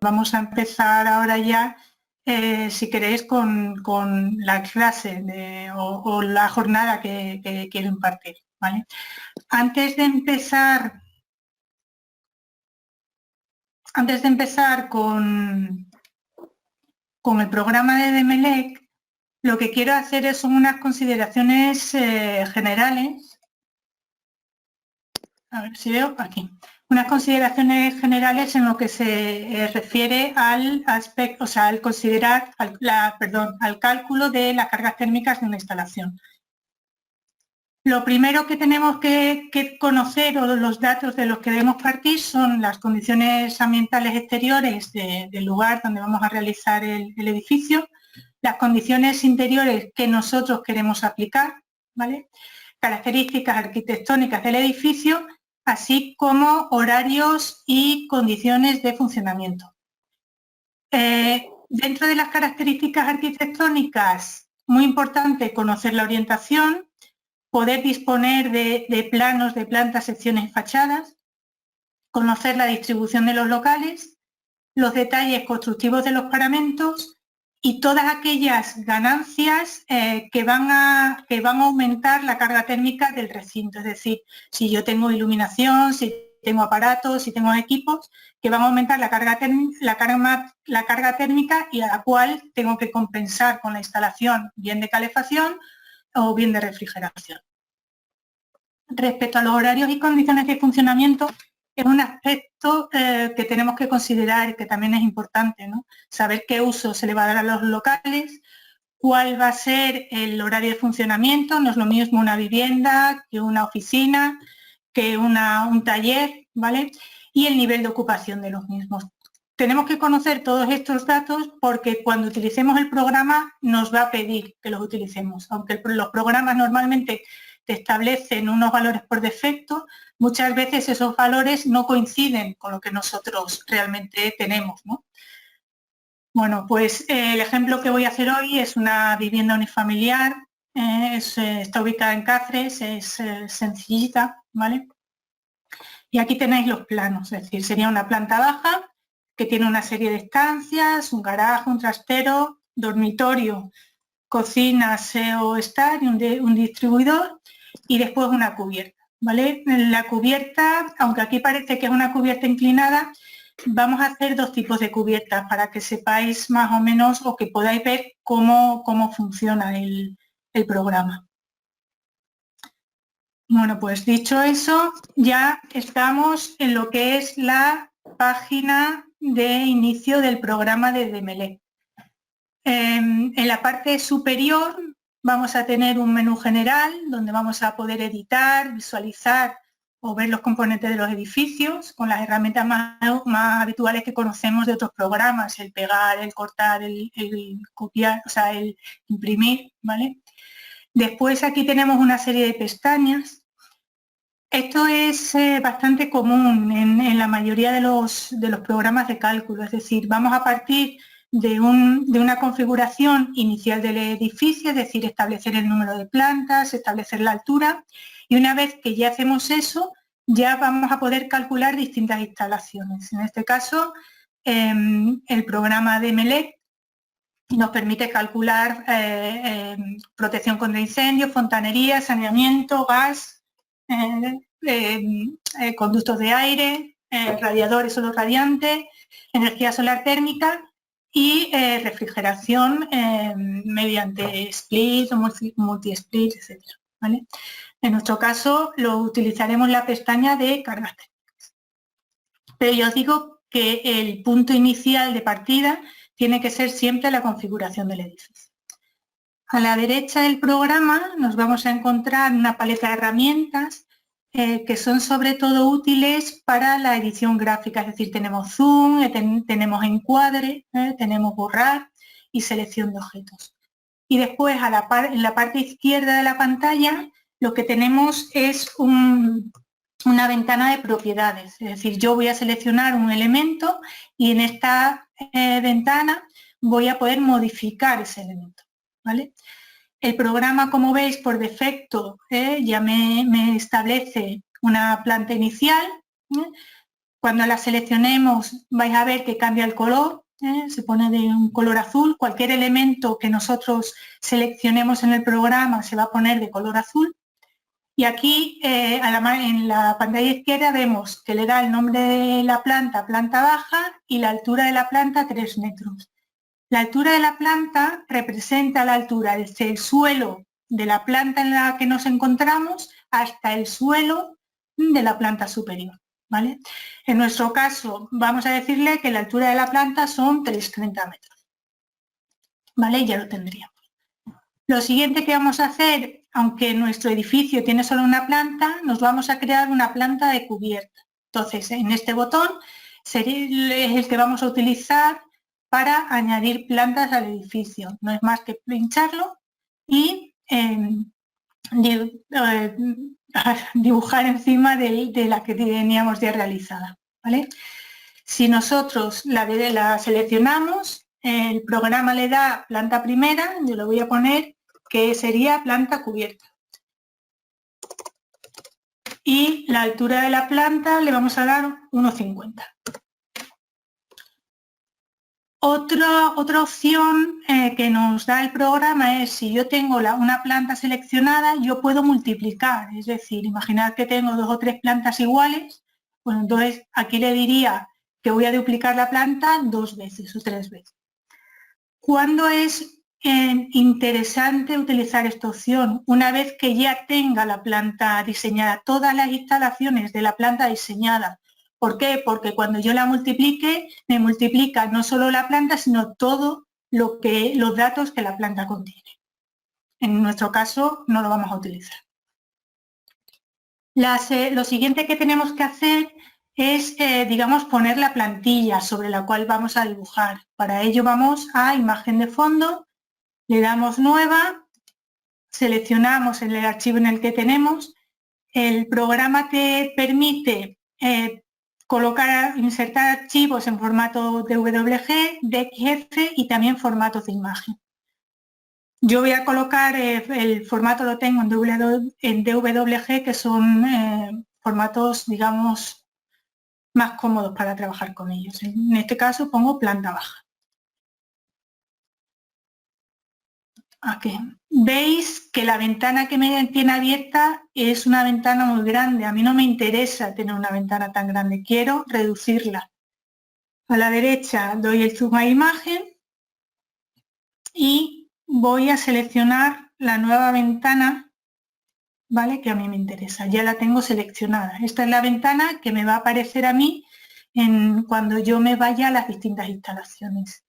vamos a empezar ahora ya, si queréis, con la clase o la jornada que quiero impartir, ¿vale? Antes de empezar con el programa de DEMELEC, lo que quiero hacer son unas consideraciones generales. A ver si veo aquí. Unas consideraciones generales en lo que se refiere al aspecto, o sea, al considerar, al cálculo de las cargas térmicas de una instalación. Lo primero que tenemos que conocer, o los datos de los que debemos partir, son las condiciones ambientales exteriores del lugar donde vamos a realizar el edificio, las condiciones interiores que nosotros queremos aplicar, ¿vale? Características arquitectónicas del edificio, así como horarios y condiciones de funcionamiento. Dentro de las características arquitectónicas, muy importante conocer la orientación, poder disponer de planos de plantas, secciones y fachadas, conocer la distribución de los locales, los detalles constructivos de los paramentos y todas aquellas ganancias que van a aumentar la carga térmica del recinto. Es decir, si yo tengo iluminación, si tengo aparatos, si tengo equipos, que van a aumentar la carga térmica y a la cual tengo que compensar con la instalación bien de calefacción o bien de refrigeración. Respecto a los horarios y condiciones de funcionamiento, es un aspecto que tenemos que considerar y que también es importante, ¿no? Saber qué uso se le va a dar a los locales, cuál va a ser el horario de funcionamiento. No es lo mismo una vivienda que una oficina, que un taller, ¿vale? Y el nivel de ocupación de los mismos. Tenemos que conocer todos estos datos porque cuando utilicemos el programa nos va a pedir que los utilicemos. Aunque los programas normalmente te establecen unos valores por defecto, muchas veces esos valores no coinciden con lo que nosotros realmente tenemos, ¿no? Bueno, pues el ejemplo que voy a hacer hoy es una vivienda unifamiliar, está ubicada en Cáceres, es sencillita, ¿vale? Y aquí tenéis los planos, es decir, sería una planta baja que tiene una serie de estancias, un garaje, un trastero, dormitorio, cocina, aseo, estar y un distribuidor, y después una cubierta, ¿vale? La cubierta, aunque aquí parece que es una cubierta inclinada, vamos a hacer dos tipos de cubiertas para que sepáis más o menos o que podáis ver cómo funciona el programa. Bueno, pues dicho eso, ya estamos en lo que es la página de inicio del programa de DEMELEC. En la parte superior vamos a tener un menú general donde vamos a poder editar, visualizar o ver los componentes de los edificios con las herramientas más habituales que conocemos de otros programas, el pegar, el cortar, el copiar, o sea, el imprimir, ¿vale? Después aquí tenemos una serie de pestañas. Esto es bastante común en la mayoría de los programas de cálculo, es decir, vamos a partir de una configuración inicial del edificio, es decir, establecer el número de plantas, establecer la altura, y una vez que ya hacemos eso, ya vamos a poder calcular distintas instalaciones. En este caso, el programa DEMELEC nos permite calcular protección contra incendios, fontanería, saneamiento, gas, conductos de aire, radiadores solo radiantes, energía solar térmica y refrigeración mediante split o multi-split, etc. ¿Vale? En nuestro caso lo utilizaremos la pestaña de cargas térmicas. Pero yo os digo que el punto inicial de partida tiene que ser siempre la configuración del edificio. A la derecha del programa nos vamos a encontrar una paleta de herramientas que son sobre todo útiles para la edición gráfica, es decir, tenemos zoom, tenemos encuadre, tenemos borrar y selección de objetos. Y después en la parte izquierda de la pantalla lo que tenemos es una ventana de propiedades, es decir, yo voy a seleccionar un elemento y en esta ventana voy a poder modificar ese elemento, ¿vale? El programa, como veis, por defecto ya me establece una planta inicial, Cuando la seleccionemos vais a ver que cambia el color, se pone de un color azul. Cualquier elemento que nosotros seleccionemos en el programa se va a poner de color azul. Y aquí en la pantalla izquierda vemos que le da el nombre de la planta, planta baja, y la altura de la planta 3 metros. La altura de la planta representa la altura desde el suelo de la planta en la que nos encontramos hasta el suelo de la planta superior, ¿vale? En nuestro caso vamos a decirle que la altura de la planta son 3,30 metros, ¿vale? Ya lo tendríamos. Lo siguiente que vamos a hacer, aunque nuestro edificio tiene solo una planta, nos vamos a crear una planta de cubierta. Entonces, en este botón es el que vamos a utilizar para añadir plantas al edificio. No es más que pincharlo y dibujar encima de la que teníamos ya realizada, ¿vale? Si nosotros la seleccionamos, el programa le da planta primera, yo le voy a poner que sería planta cubierta. Y la altura de la planta le vamos a dar 1,50. Otra opción que nos da el programa es, si yo tengo una planta seleccionada, yo puedo multiplicar. Es decir, imaginar que tengo 2 o 3 plantas iguales, pues entonces aquí le diría que voy a duplicar la planta 2 veces o 3 veces. ¿Cuándo es interesante utilizar esta opción? Una vez que ya tenga la planta diseñada, todas las instalaciones de la planta diseñada. ¿Por qué? Porque cuando yo la multiplique, me multiplica no solo la planta, sino todo los datos que la planta contiene. En nuestro caso no lo vamos a utilizar. Lo siguiente que tenemos que hacer es, digamos, poner la plantilla sobre la cual vamos a dibujar. Para ello vamos a imagen de fondo, le damos nueva, seleccionamos el archivo en el que tenemos. El programa te permite insertar archivos en formato DWG, DXF y también formatos de imagen. Yo voy a colocar, el formato lo tengo en DWG, que son formatos, digamos, más cómodos para trabajar con ellos. En este caso pongo planta baja. Aquí. Veis que la ventana que me tiene abierta es una ventana muy grande. A mí no me interesa tener una ventana tan grande, quiero reducirla. A la derecha doy el zoom a imagen y voy a seleccionar la nueva ventana, ¿vale? Que a mí me interesa. Ya la tengo seleccionada. Esta es la ventana que me va a aparecer a mí cuando yo me vaya a las distintas instalaciones.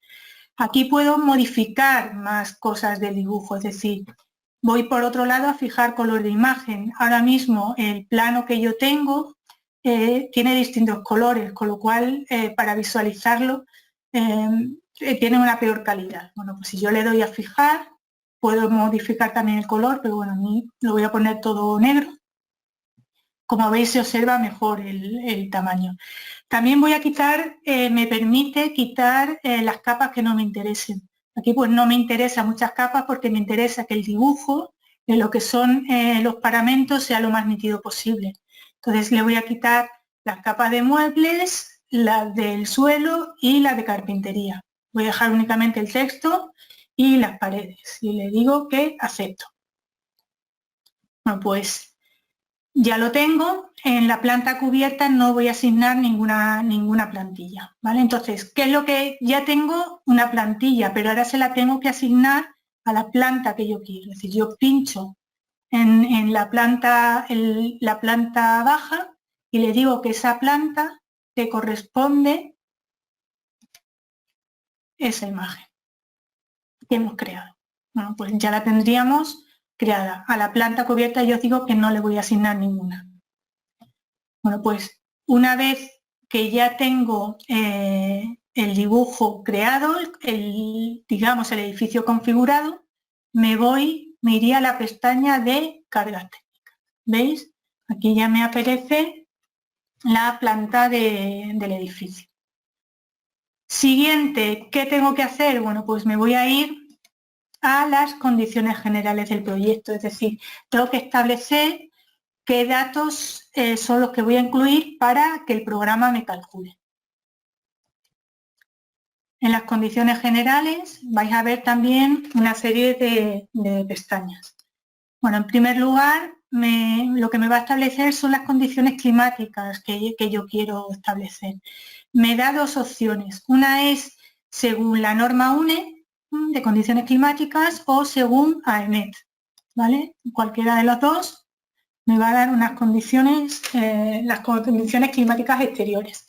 Aquí puedo modificar más cosas del dibujo, es decir, voy por otro lado a fijar color de imagen. Ahora mismo el plano que yo tengo tiene distintos colores, con lo cual para visualizarlo tiene una peor calidad. Bueno, pues si yo le doy a fijar, puedo modificar también el color, pero bueno, a mí lo voy a poner todo negro. Como veis, se observa mejor el tamaño. También voy a quitar, me permite quitar las capas que no me interesen. Aquí pues no me interesan muchas capas porque me interesa que el dibujo de lo que son los paramentos sea lo más nítido posible. Entonces le voy a quitar las capas de muebles, las del suelo y las de carpintería. Voy a dejar únicamente el texto y las paredes y le digo que acepto. Bueno, pues ya lo tengo. En la planta cubierta no voy a asignar ninguna plantilla, ¿vale? Entonces, ¿qué es lo que ya tengo? Una plantilla, pero ahora se la tengo que asignar a la planta que yo quiero. Es decir, yo pincho en la planta baja y le digo que esa planta te corresponde esa imagen que hemos creado. Bueno, pues ya la tendríamos creada. A la planta cubierta yo os digo que no le voy a asignar ninguna. Bueno, pues una vez que ya tengo el dibujo creado, digamos el edificio configurado, me iría a la pestaña de cargas técnicas. ¿Veis? Aquí ya me aparece la planta del edificio. Siguiente, ¿qué tengo que hacer? Bueno, pues me voy a ir a las condiciones generales del proyecto, es decir, tengo que establecer qué datos son los que voy a incluir para que el programa me calcule. En las condiciones generales vais a ver también una serie de pestañas. Bueno, en primer lugar, lo que me va a establecer son las condiciones climáticas que yo quiero establecer. Me da dos opciones. Una es según la norma UNE de condiciones climáticas o según AEMET, ¿vale? Cualquiera de los dos me va a dar unas condiciones, las condiciones climáticas exteriores.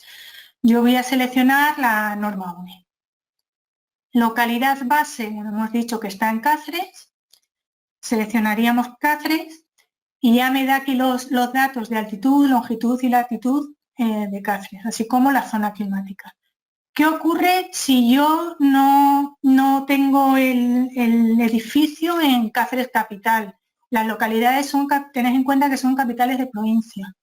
Yo voy a seleccionar la norma UNE. Localidad base, hemos dicho que está en Cáceres. Seleccionaríamos Cáceres y ya me da aquí los datos de altitud, longitud y latitud de Cáceres, así como la zona climática. ¿Qué ocurre si yo no tengo el edificio en Cáceres capital? Las localidades tened en cuenta que son capitales de provincia.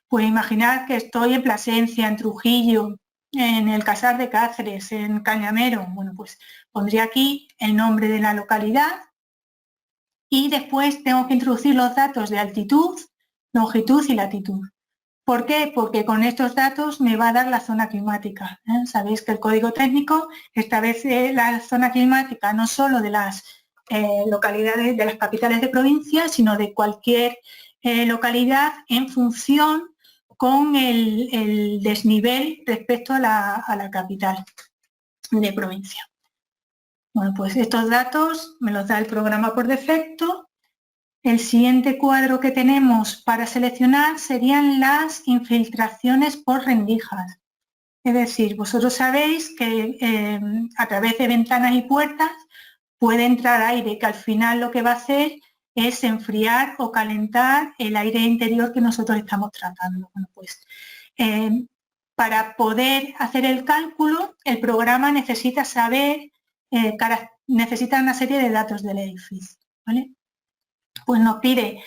Pues imaginad que estoy en Plasencia, en Trujillo, en el Casar de Cáceres, en Cañamero. Bueno, pues pondría aquí el nombre de la localidad y después tengo que introducir los datos de altitud, longitud y latitud. ¿Por qué? Porque con estos datos me va a dar la zona climática. Sabéis que el código técnico establece la zona climática no solo de las localidades, de las capitales de provincia, sino de cualquier localidad en función con el desnivel respecto a la capital de provincia. Bueno, pues estos datos me los da el programa por defecto. El siguiente cuadro que tenemos para seleccionar serían las infiltraciones por rendijas. Es decir, vosotros sabéis que a través de ventanas y puertas puede entrar aire, que al final lo que va a hacer es enfriar o calentar el aire interior que nosotros estamos tratando. Bueno, pues, para poder hacer el cálculo, el programa necesita saber, necesita una serie de datos del edificio, ¿vale? Pues nos pide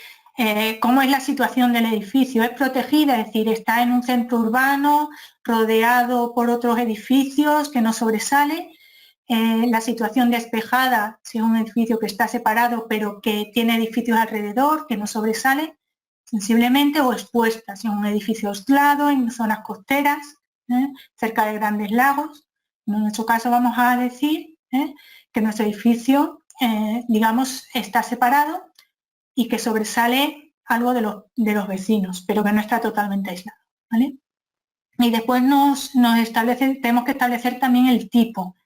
cómo es la situación del edificio. Es protegida, es decir, está en un centro urbano, rodeado por otros edificios que no sobresale. La situación despejada, si es un edificio que está separado pero que tiene edificios alrededor, que no sobresale sensiblemente, o expuesta, si es un edificio aislado en zonas costeras, cerca de grandes lagos. En nuestro caso vamos a decir que nuestro edificio, digamos, está separado y que sobresale algo de los vecinos, pero que no está totalmente aislado, ¿vale? Y después tenemos que establecer también el tipo.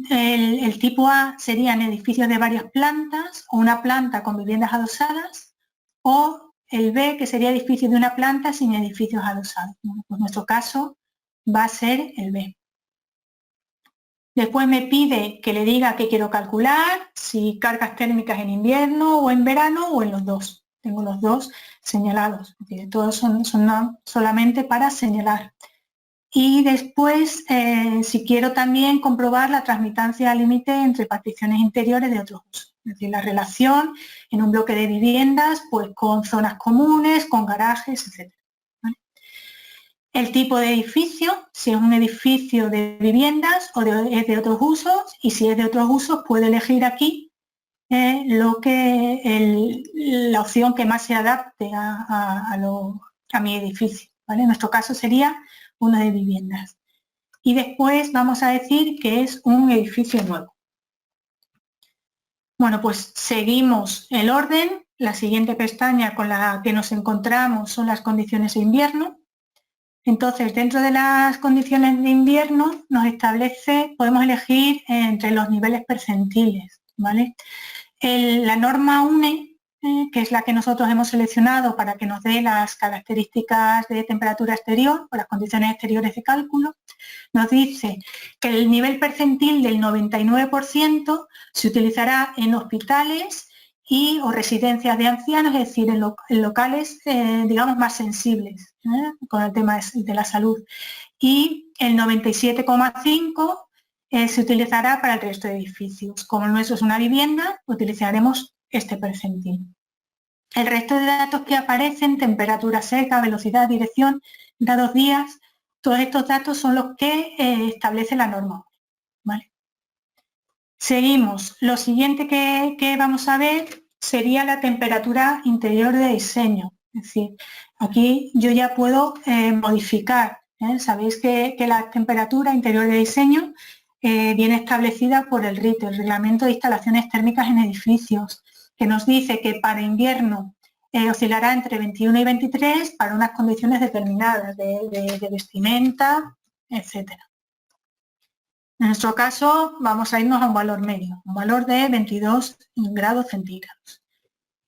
El tipo A serían edificios de varias plantas o una planta con viviendas adosadas, o el B, que sería edificio de una planta sin edificios adosados. Bueno, pues nuestro caso va a ser el B. Después me pide que le diga que quiero calcular, si cargas térmicas en invierno o en verano o en los dos. Tengo los dos señalados, todos son solamente para señalar. Y después, si quiero también comprobar la transmitancia al límite entre particiones interiores de otros usos. Es decir, la relación en un bloque de viviendas, pues con zonas comunes, con garajes, etc. ¿Vale? El tipo de edificio, si es un edificio de viviendas o es de otros usos, y si es de otros usos, puedo elegir aquí la opción que más se adapte a mi edificio, ¿vale? En nuestro caso sería uno de viviendas. Y después vamos a decir que es un edificio nuevo. Bueno, pues seguimos el orden. La siguiente pestaña con la que nos encontramos son las condiciones de invierno. Entonces, dentro de las condiciones de invierno podemos elegir entre los niveles percentiles, ¿vale? La norma UNE, que es la que nosotros hemos seleccionado para que nos dé las características de temperatura exterior o las condiciones exteriores de cálculo, nos dice que el nivel percentil del 99% se utilizará en hospitales o residencias de ancianos, es decir, en locales, digamos, más sensibles con el tema de la salud. Y el 97,5% se utilizará para el resto de edificios. Como el nuestro es una vivienda, utilizaremos este percentil. El resto de datos que aparecen, temperatura seca, velocidad, dirección, grados días, todos estos datos son los que establece la norma, ¿vale? Seguimos. Lo siguiente que vamos a ver sería la temperatura interior de diseño. Es decir, aquí yo ya puedo modificar. Sabéis que la temperatura interior de diseño viene establecida por el RIT, el Reglamento de Instalaciones Térmicas en Edificios, que nos dice que para invierno oscilará entre 21 y 23 para unas condiciones determinadas de vestimenta, etcétera. En nuestro caso vamos a irnos a un valor medio, un valor de 22 grados centígrados.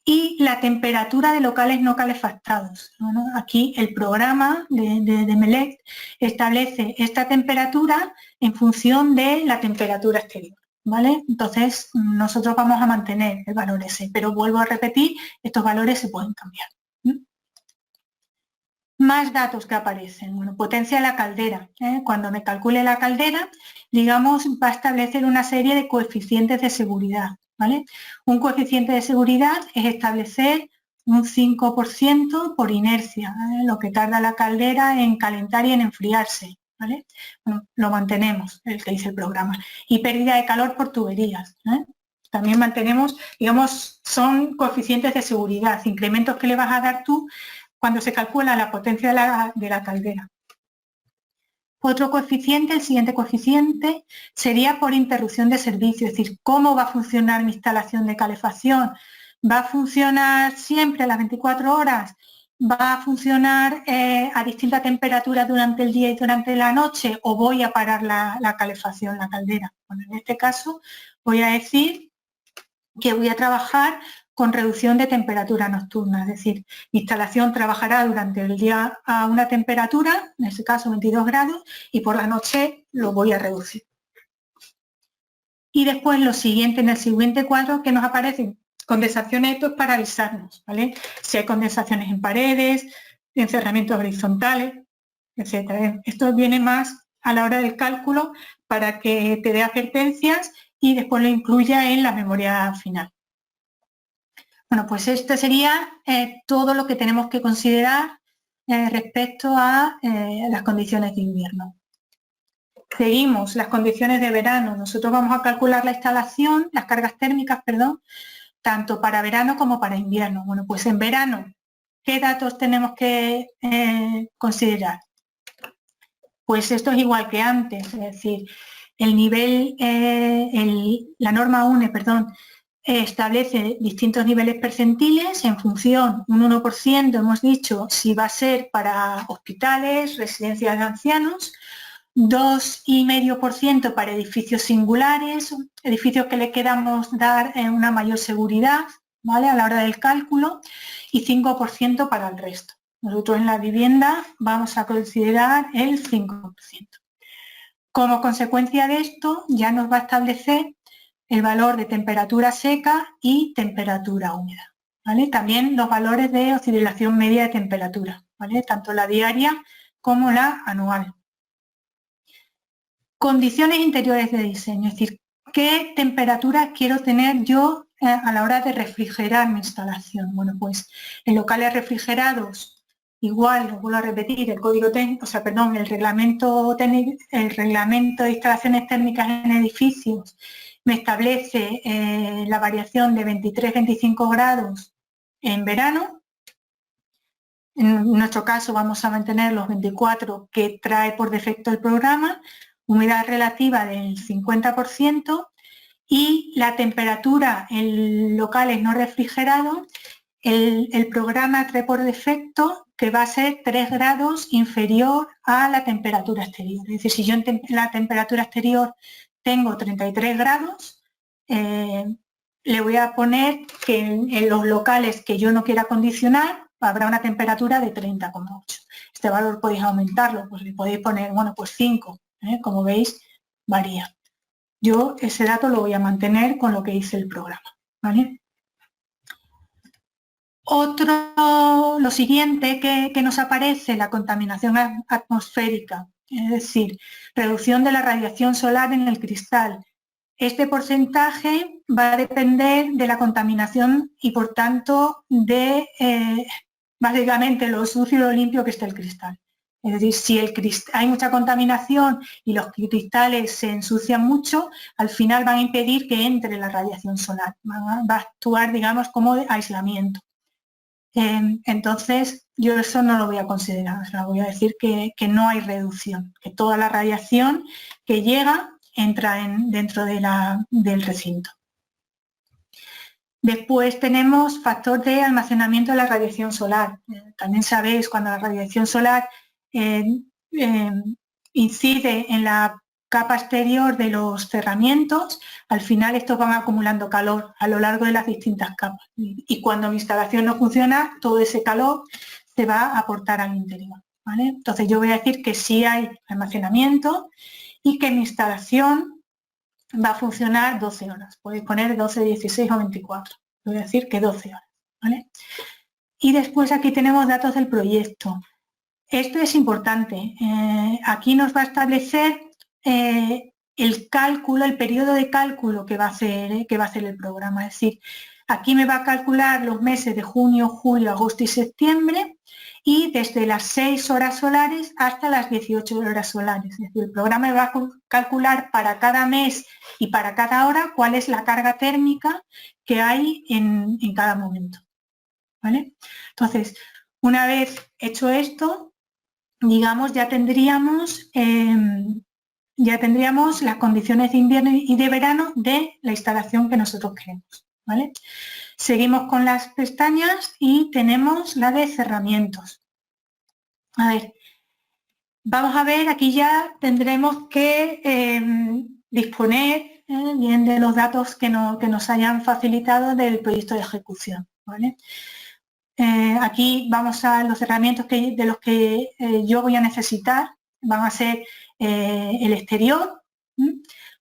Y la temperatura de locales no calefactados. Bueno, aquí el programa de MELEC establece esta temperatura en función de la temperatura exterior, ¿vale? Entonces nosotros vamos a mantener el valor ese, pero vuelvo a repetir, estos valores se pueden cambiar. Más datos que aparecen. Bueno, potencia de la caldera. Cuando me calcule la caldera, digamos, va a establecer una serie de coeficientes de seguridad, ¿vale? Un coeficiente de seguridad es establecer un 5% por inercia, ¿vale? Lo que tarda la caldera en calentar y en enfriarse, ¿vale? Bueno, lo mantenemos, el que dice el programa. Y pérdida de calor por tuberías, También mantenemos, digamos, son coeficientes de seguridad, incrementos que le vas a dar tú cuando se calcula la potencia de la caldera. Otro coeficiente, el siguiente coeficiente, sería por interrupción de servicio, es decir, cómo va a funcionar mi instalación de calefacción. ¿Va a funcionar siempre a las 24 horas? ¿Va a funcionar a distinta temperatura durante el día y durante la noche? ¿O voy a parar la calefacción, la caldera? Bueno, en este caso voy a decir que voy a trabajar con reducción de temperatura nocturna, es decir, mi instalación trabajará durante el día a una temperatura, en este caso 22 grados, y por la noche lo voy a reducir. Y después lo siguiente, en el siguiente cuadro, que nos aparecen condensaciones, esto es para avisarnos, ¿vale? Si hay condensaciones en paredes, encerramientos horizontales, etc. Esto viene más a la hora del cálculo para que te dé advertencias y después lo incluya en la memoria final. Bueno, pues esto sería todo lo que tenemos que considerar respecto a las condiciones de invierno. Seguimos las condiciones de verano. Nosotros vamos a calcular la instalación, las cargas térmicas, perdón, tanto para verano como para invierno. Bueno, pues en verano, ¿qué datos tenemos que considerar? Pues esto es igual que antes, es decir, el nivel, la norma UNE, perdón, establece distintos niveles percentiles en función, un 1% hemos dicho si va a ser para hospitales, residencias de ancianos, 2,5% para edificios singulares, edificios que le queramos dar una mayor seguridad, ¿vale? A la hora del cálculo, y 5% para el resto. Nosotros en la vivienda vamos a considerar el 5%. Como consecuencia de esto ya nos va a establecer el valor de temperatura seca y temperatura húmeda, ¿vale? También los valores de oscilación media de temperatura, ¿vale? Tanto la diaria como la anual. Condiciones interiores de diseño, es decir, ¿qué temperatura quiero tener yo a la hora de refrigerar mi instalación? Bueno, pues en locales refrigerados, igual, lo vuelvo a repetir, el código técnico, el reglamento de instalaciones térmicas en edificios me establece la variación de 23-25 grados en verano. En nuestro caso vamos a mantener los 24 que trae por defecto el programa, humedad relativa del 50% y la temperatura en locales no refrigerados, el programa trae por defecto que va a ser 3 grados inferior a la temperatura exterior. Es decir, si yo en la temperatura exterior tengo 33 grados, le voy a poner que en los locales que yo no quiera acondicionar habrá una temperatura de 30,8. Este valor podéis aumentarlo, pues le podéis poner, bueno, pues 5, como veis, varía. Yo ese dato lo voy a mantener con lo que dice el programa, ¿vale? Lo siguiente que nos aparece, la contaminación atmosférica, es decir, reducción de la radiación solar en el cristal. Este porcentaje va a depender de la contaminación y, por tanto, de básicamente lo sucio y lo limpio que esté el cristal. Es decir, si hay mucha contaminación y los cristales se ensucian mucho, al final van a impedir que entre la radiación solar. Va a actuar, digamos, como de aislamiento. Entonces, yo eso no lo voy a considerar, o sea, voy a decir que no hay reducción, que toda la radiación que llega entra dentro del recinto. Después tenemos factor de almacenamiento de la radiación solar. También sabéis, cuando la radiación solar incide en la capa exterior de los cerramientos, al final estos van acumulando calor a lo largo de las distintas capas. Y cuando mi instalación no funciona, todo ese calor se va a aportar al interior, ¿vale? Entonces yo voy a decir que sí hay almacenamiento y que mi instalación va a funcionar 12 horas. Podéis poner 12, 16 o 24. Voy a decir que 12 horas, ¿vale? Y después aquí tenemos datos del proyecto. Esto es importante. Aquí nos va a establecer el cálculo, el periodo de cálculo que va a hacer el programa. Es decir, aquí me va a calcular los meses de junio, julio, agosto y septiembre, y desde las 6 horas solares hasta las 18 horas solares. Es decir, el programa me va a calcular para cada mes y para cada hora cuál es la carga térmica que hay en cada momento, ¿vale? Entonces, una vez hecho esto, digamos, ya tendríamos las condiciones de invierno y de verano de la instalación que nosotros queremos, ¿vale? Seguimos con las pestañas y tenemos la de cerramientos. A ver, vamos a ver, aquí ya tendremos que disponer bien de los datos que nos hayan facilitado del proyecto de ejecución, ¿vale? Aquí vamos a los cerramientos de los que yo voy a necesitar. Van a ser el exterior.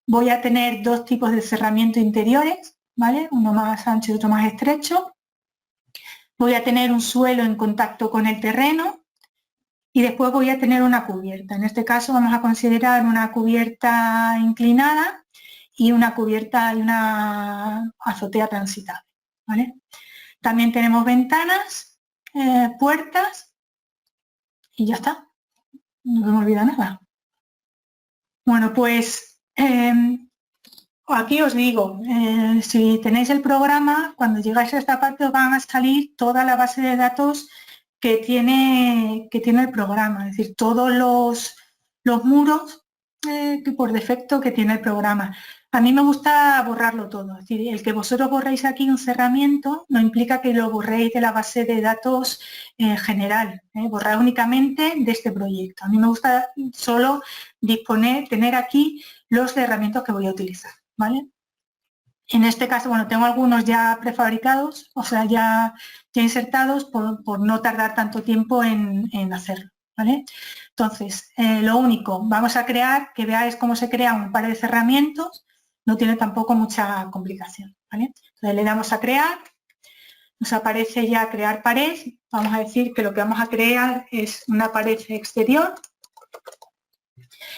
Voy a tener dos tipos de cerramiento interiores, ¿vale? Uno más ancho y otro más estrecho. Voy a tener un suelo en contacto con el terreno y después voy a tener una cubierta. En este caso vamos a considerar una cubierta inclinada y una cubierta y una azotea transitable, ¿vale? También tenemos ventanas, puertas y ya está. No se me olvida nada. Bueno, pues aquí os digo, si tenéis el programa, cuando llegáis a esta parte os van a salir toda la base de datos que tiene el programa, es decir, todos los muros que por defecto que tiene el programa. A mí me gusta borrarlo todo, es decir, el que vosotros borréis aquí un cerramiento no implica que lo borréis de la base de datos general, borrar únicamente de este proyecto. A mí me gusta solo tener aquí los cerramientos que voy a utilizar, ¿vale? En este caso, bueno, tengo algunos ya prefabricados, o sea, ya insertados por no tardar tanto tiempo en hacerlo, ¿vale? Entonces, lo único, vamos a crear, que veáis cómo se crea un par de cerramientos, no tiene tampoco mucha complicación, ¿vale? Entonces le damos a crear, nos aparece ya crear pared, vamos a decir que lo que vamos a crear es una pared exterior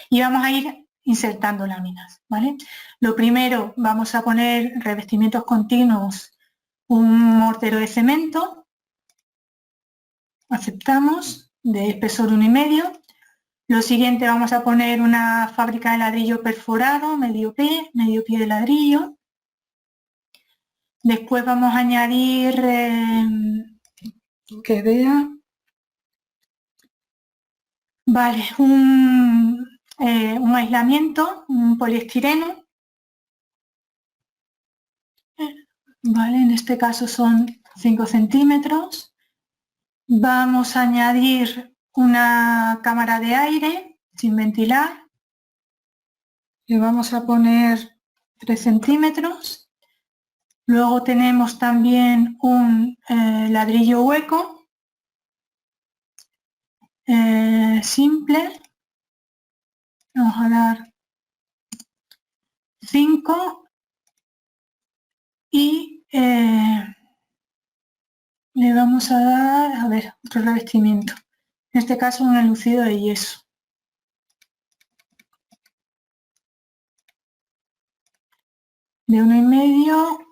y vamos a ir insertando láminas, ¿vale? Lo primero, vamos a poner revestimientos continuos, un mortero de cemento, aceptamos, de espesor 1,5. Lo siguiente, vamos a poner una fábrica de ladrillo perforado, medio pie de ladrillo. Después vamos a añadir, que vea, vale, un aislamiento, un poliestireno. Vale, en este caso son 5 centímetros. Vamos a añadir una cámara de aire sin ventilar. Le vamos a poner 3 centímetros. Luego tenemos también un ladrillo hueco simple. Vamos a dar 5 y le vamos a dar, a ver, otro revestimiento. En este caso un enlucido de yeso. De 1,5.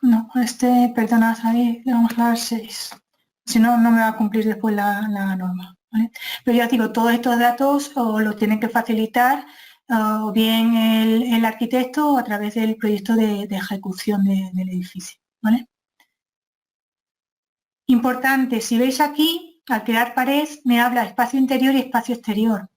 No, perdonad, ahí le vamos a dar 6. Si no, no me va a cumplir después la norma, ¿vale? Pero ya digo, todos estos datos o los tienen que facilitar o bien el arquitecto o a través del proyecto de ejecución del edificio, ¿vale? Importante, si veis aquí, al crear pared, me habla de espacio interior y espacio exterior.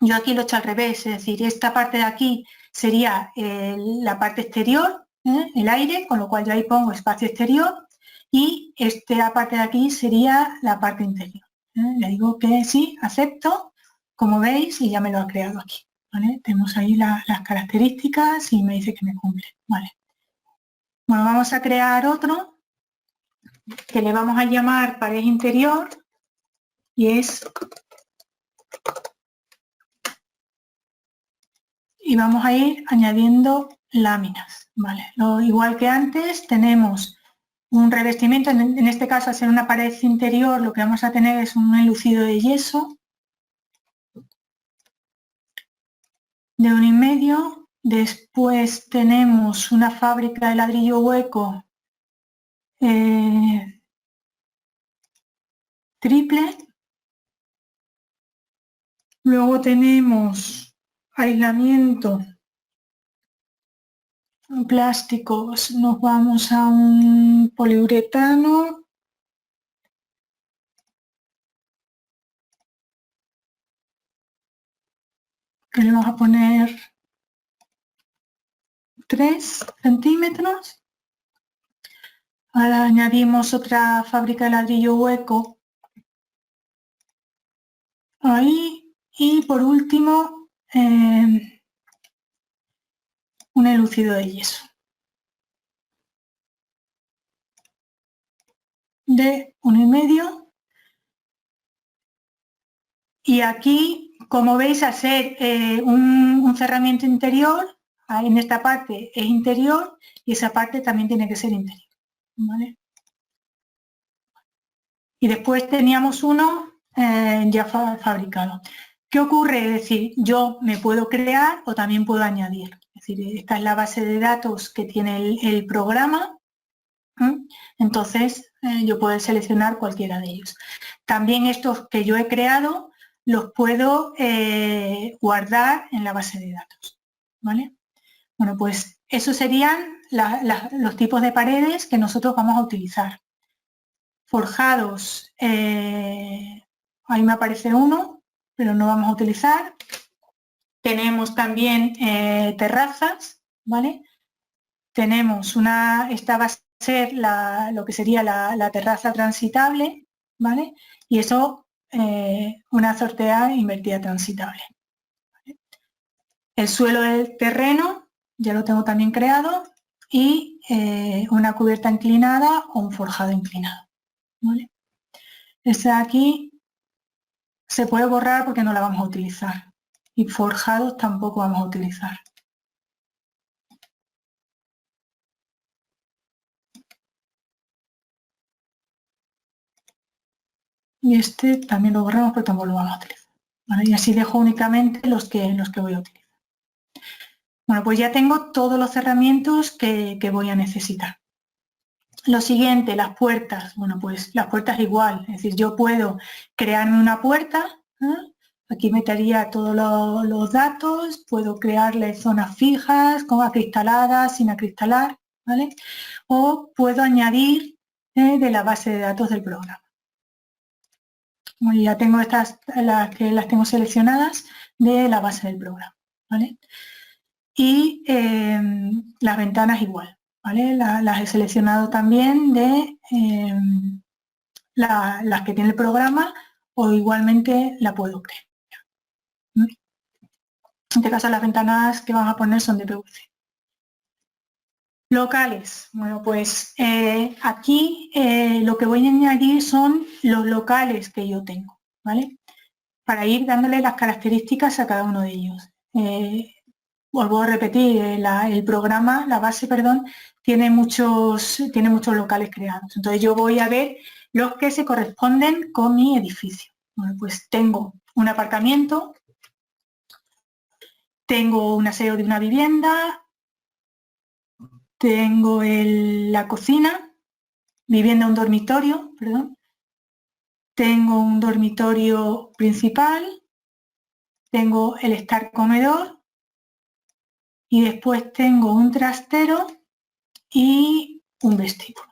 Yo aquí lo he hecho al revés, es decir, esta parte de aquí sería la parte exterior, el aire, con lo cual yo ahí pongo espacio exterior, y esta parte de aquí sería la parte interior. Le digo que sí, acepto, como veis, y ya me lo ha creado aquí. ¿Vale? Tenemos ahí las características y me dice que me cumple. Vale. Bueno, vamos a crear otro que le vamos a llamar pared interior y vamos a ir añadiendo láminas. ¿Vale? Igual que antes tenemos un revestimiento, en este caso al ser una pared interior lo que vamos a tener es un enlucido de yeso de 1,5. Después tenemos una fábrica de ladrillo hueco triple. Luego tenemos aislamiento en plásticos, nos vamos a un poliuretano. Que le vamos a poner 3 centímetros. Ahora añadimos otra fábrica de ladrillo hueco ahí, y por último un enlucido de yeso de 1,5. Y aquí, como veis, al ser un cerramiento interior, en esta parte es interior y esa parte también tiene que ser interior. ¿Vale? Y después teníamos uno ya fabricado. ¿Qué ocurre? Es decir, yo me puedo crear o también puedo añadir. Es decir, esta es la base de datos que tiene el programa. Entonces, yo puedo seleccionar cualquiera de ellos. También estos que yo he creado los puedo guardar en la base de datos. ¿Vale? Bueno, pues esos serían los tipos de paredes que nosotros vamos a utilizar. Forjados, ahí me aparece uno, pero no vamos a utilizar. Tenemos también terrazas, ¿vale? Tenemos esta va a ser lo que sería la terraza transitable, ¿vale? Y eso, una azotea invertida transitable. ¿Vale? El suelo del terreno ya lo tengo también creado y una cubierta inclinada o un forjado inclinado. ¿Vale? Este de aquí se puede borrar porque no la vamos a utilizar. Y forjados tampoco vamos a utilizar. Y este también lo borramos porque tampoco lo vamos a utilizar. ¿Vale? Y así dejo únicamente los que voy a utilizar. Bueno, pues ya tengo todos los cerramientos que voy a necesitar. Lo siguiente, las puertas. Bueno, pues las puertas igual. Es decir, yo puedo crearme una puerta. Aquí metería todos los datos. Puedo crearle zonas fijas, con acristaladas, sin acristalar. ¿Vale? O puedo añadir de la base de datos del programa. Bueno, ya tengo estas, las tengo seleccionadas de la base del programa. ¿Vale? Y las ventanas igual, ¿vale? Las he seleccionado también de las que tiene el programa o igualmente la puedo crear. En este caso las ventanas que vamos a poner son de PVC. Locales, bueno pues aquí lo que voy a añadir son los locales que yo tengo, ¿vale? Para ir dándole las características a cada uno de ellos. Vuelvo a repetir, el programa, la base, perdón, tiene muchos locales creados. Entonces yo voy a ver los que se corresponden con mi edificio. Bueno, pues tengo un aparcamiento, tengo un aseo de una vivienda, tengo la cocina, vivienda, un dormitorio, perdón, tengo un dormitorio principal, tengo el estar comedor y después tengo un trastero y un vestíbulo.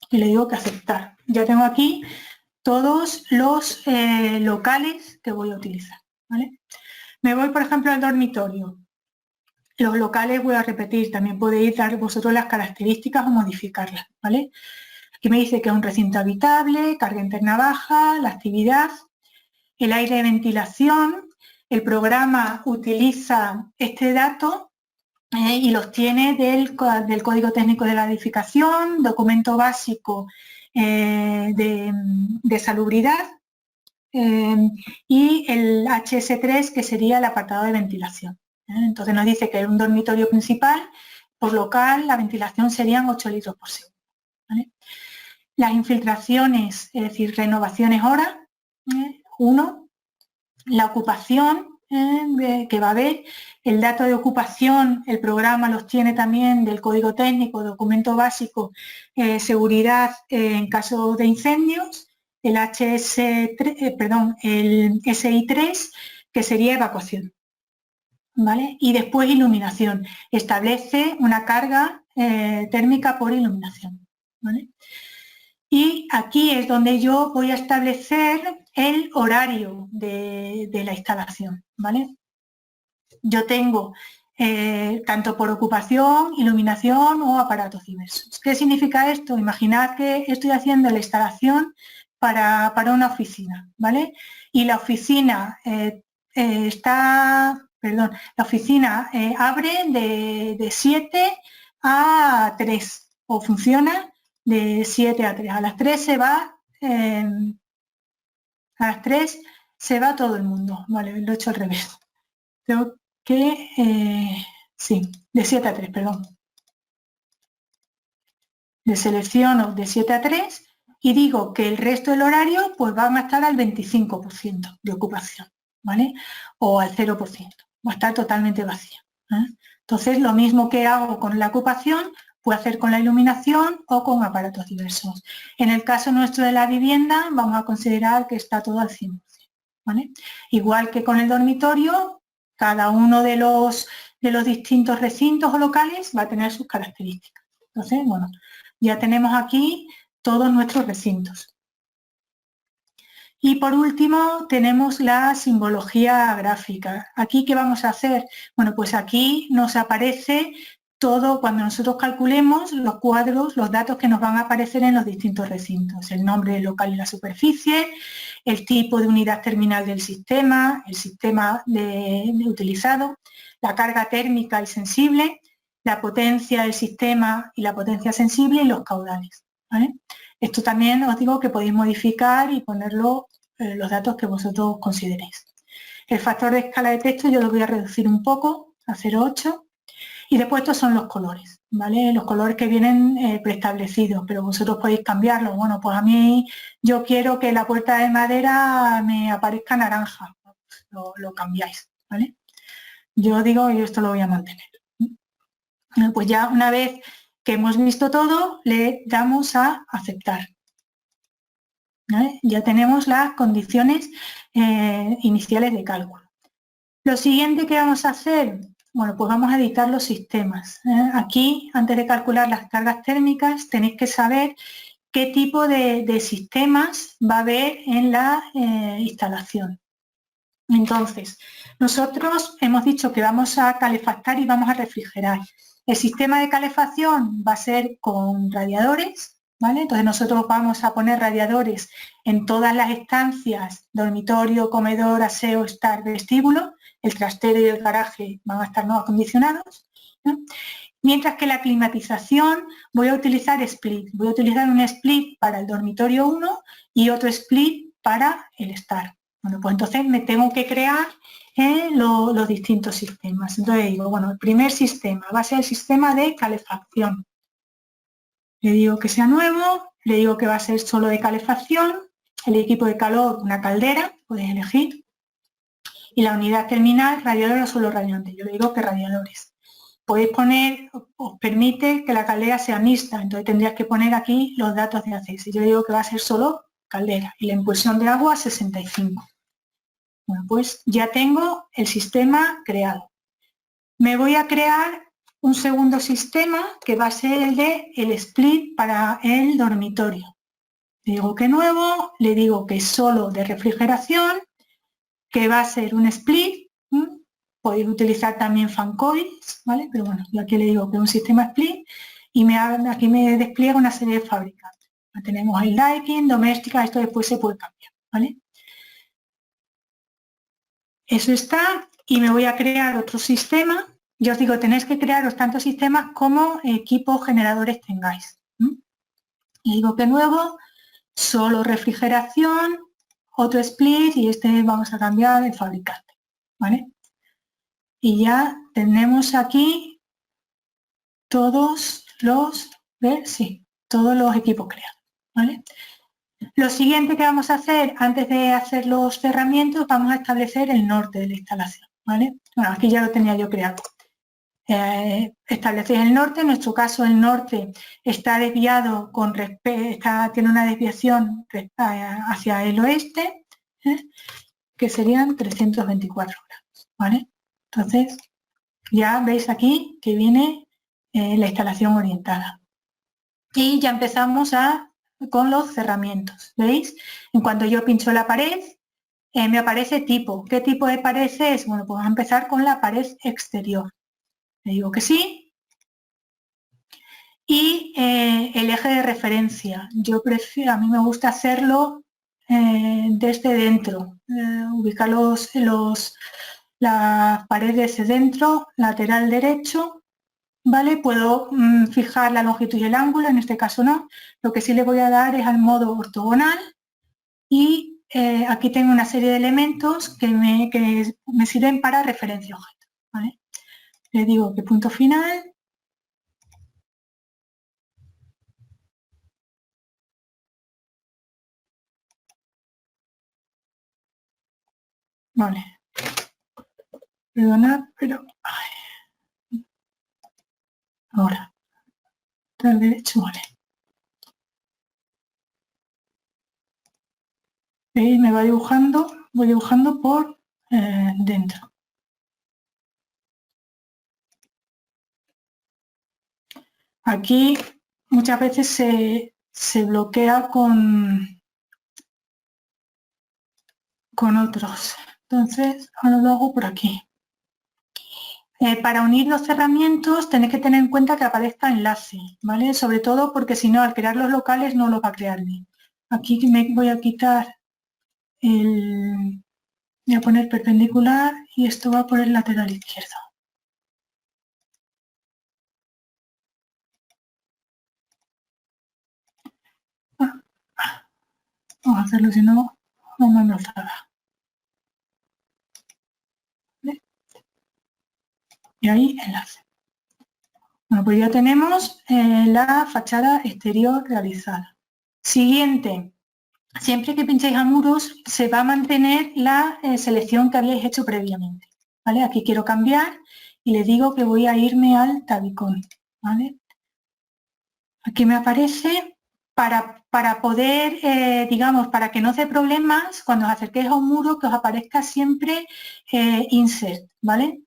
y le digo que aceptar. Ya tengo aquí todos los locales que voy a utilizar, ¿vale? Me voy, por ejemplo, al dormitorio. Los locales voy a repetir, también podéis dar vosotros las características o modificarlas, ¿vale? Aquí me dice que es un recinto habitable, carga interna baja, la actividad, el aire de ventilación, el programa utiliza este dato y los tiene del Código Técnico de la Edificación, documento básico de salubridad y el HS3, que sería el apartado de ventilación. Entonces nos dice que en un dormitorio principal, por local, la ventilación serían 8 litros por segundo, ¿vale? Las infiltraciones, es decir, renovaciones hora, 1. La ocupación que va a haber, el dato de ocupación, el programa los tiene también del código técnico, documento básico, seguridad en caso de incendios, el el SI3, que sería evacuación, ¿vale? Y después iluminación, establece una carga térmica por iluminación, ¿vale? Y aquí es donde yo voy a establecer el horario de la instalación, ¿vale? Yo tengo tanto por ocupación, iluminación o aparatos diversos. ¿Qué significa esto? Imaginad que estoy haciendo la instalación para una oficina, ¿vale? Y la oficina abre de 7 a 3 o funciona de 7 a 3. A las 3 se va, todo el mundo. Vale, lo he hecho al revés. Creo que, sí, de 7 a 3, perdón. Deselecciono de 7 a 3 y digo que el resto del horario pues van a estar al 25% de ocupación, ¿vale? O al 0%, va a estar totalmente vacía. Entonces, lo mismo que hago con la ocupación, puedo hacer con la iluminación o con aparatos diversos. En el caso nuestro de la vivienda, vamos a considerar que está todo al 100%, ¿vale? Igual que con el dormitorio, cada uno de los distintos recintos o locales va a tener sus características. Entonces, bueno, ya tenemos aquí todos nuestros recintos. Y por último tenemos la simbología gráfica. ¿Aquí qué vamos a hacer? Bueno, pues aquí nos aparece todo, cuando nosotros calculemos los cuadros, los datos que nos van a aparecer en los distintos recintos. El nombre del local y la superficie, el tipo de unidad terminal del sistema, el sistema utilizado, la carga térmica y sensible, la potencia del sistema y la potencia sensible y los caudales, ¿vale? Esto también os digo que podéis modificar y ponerlo los datos que vosotros consideréis. El factor de escala de texto yo lo voy a reducir un poco a 0,8 y después estos son los colores, ¿vale? Los colores que vienen preestablecidos, pero vosotros podéis cambiarlos. Bueno, pues a mí yo quiero que la puerta de madera me aparezca naranja, lo cambiáis, ¿vale? Yo digo, yo esto lo voy a mantener. Pues ya una vez que hemos visto todo, le damos a aceptar. ¿Vale? Ya tenemos las condiciones iniciales de cálculo. Lo siguiente que vamos a hacer, bueno, pues vamos a editar los sistemas. Aquí, antes de calcular las cargas térmicas, tenéis que saber qué tipo de sistemas va a haber en la instalación. Entonces, nosotros hemos dicho que vamos a calefactar y vamos a refrigerar. El sistema de calefacción va a ser con radiadores, ¿vale? Entonces nosotros vamos a poner radiadores en todas las estancias, dormitorio, comedor, aseo, estar, vestíbulo, el trastero y el garaje van a estar no acondicionados, ¿no? Mientras que la climatización voy a utilizar split. Voy a utilizar un split para el dormitorio 1 y otro split para el estar. Bueno, pues entonces me tengo que crear los distintos sistemas. Entonces digo, bueno, el primer sistema va a ser el sistema de calefacción. Le digo que sea nuevo, le digo que va a ser solo de calefacción, el equipo de calor, una caldera, podéis elegir, y la unidad terminal, radiador o solo radiante. Yo le digo que radiadores. Podéis poner, os permite que la caldera sea mixta, entonces tendrías que poner aquí los datos de acceso. Yo digo que va a ser solo caldera y la impulsión de agua 65. Bueno, pues ya tengo el sistema creado. Me voy a crear un segundo sistema que va a ser el de el split para el dormitorio. Le digo que nuevo, le digo que solo de refrigeración, que va a ser un split. Podéis utilizar también fan coils, ¿vale? Pero bueno, yo aquí le digo que es un sistema split y aquí me despliega una serie de fabricantes. Tenemos el Daikin, Doméstica, esto después se puede cambiar, ¿vale? Eso está, y me voy a crear otro sistema. Yo os digo, tenéis que crearos tantos sistemas como equipos generadores tengáis. Le digo que nuevo, solo refrigeración, otro split y este vamos a cambiar el fabricante, ¿vale? Y ya tenemos aquí todos los, todos los equipos creados, ¿vale? Lo siguiente que vamos a hacer antes de hacer los cerramientos, vamos a establecer el norte de la instalación, ¿vale? Bueno, aquí ya lo tenía yo creado. Establecéis el norte, en nuestro caso el norte está desviado tiene una desviación hacia el oeste, que serían 324 grados, ¿vale? Entonces, ya veis aquí que viene la instalación orientada. Y ya empezamos con los cerramientos, ¿veis? En cuanto yo pincho la pared, me aparece tipo. ¿Qué tipo de pared es? Bueno, pues vamos a empezar con la pared exterior. Le digo que sí. Y el eje de referencia. A mí me gusta hacerlo desde dentro. Ubicar las paredes dentro, lateral derecho, ¿vale? Puedo fijar la longitud y el ángulo, en este caso no. Lo que sí le voy a dar es al modo ortogonal y aquí tengo una serie de elementos que me sirven para referencia objeto, ¿vale? Le digo que punto final. Vale. Perdonad, pero... Ahora. Al derecho, vale. ¿Veis? Me va dibujando, voy dibujando por dentro. Aquí muchas veces se bloquea con otros. Entonces, ahora lo hago por aquí. Para unir los cerramientos tenéis que tener en cuenta que aparezca enlace, ¿vale? Sobre todo porque si no, al crear los locales no los va a crear bien. Aquí me voy a quitar voy a poner perpendicular y esto va por el lateral izquierdo. Vamos a hacerlo, si no, vamos a enlazar. ¿Vale? Y ahí enlace. Bueno, pues ya tenemos la fachada exterior realizada. Siguiente. Siempre que pinchéis a muros se va a mantener la selección que habíais hecho previamente. ¿Vale? Aquí quiero cambiar y le digo que voy a irme al tabicón. ¿Vale? Aquí me aparece para poder, digamos, para que no dé problemas cuando os acerquéis a un muro, que os aparezca siempre insert. ¿Vale?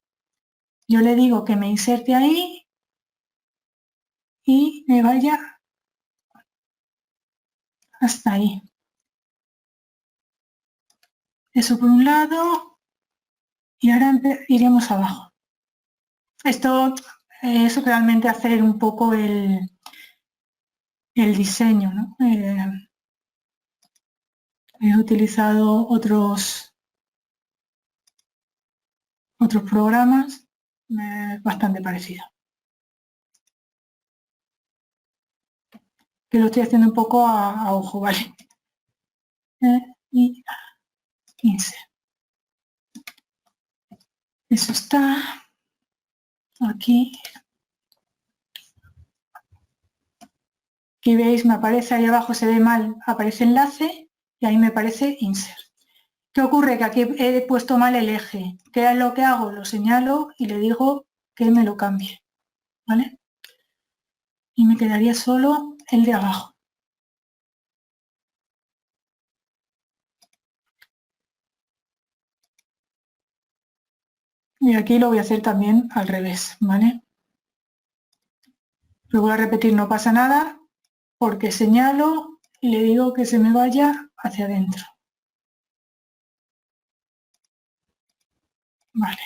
Yo le digo que me inserte ahí y me vaya hasta ahí. Eso por un lado y ahora iremos abajo. Esto es realmente hacer un poco el diseño, ¿no? He utilizado otros programas bastante parecidos. Que lo estoy haciendo un poco a ojo, ¿vale? Y 15. Eso está aquí. Aquí veis, me aparece ahí abajo, se ve mal, aparece enlace y ahí me aparece insert. ¿Qué ocurre? Que aquí he puesto mal el eje. ¿Qué es lo que hago? Lo señalo y le digo que me lo cambie, ¿vale? Y me quedaría solo el de abajo. Y aquí lo voy a hacer también al revés, ¿vale? Lo voy a repetir, no pasa nada, porque señalo y le digo que se me vaya hacia adentro. Vale.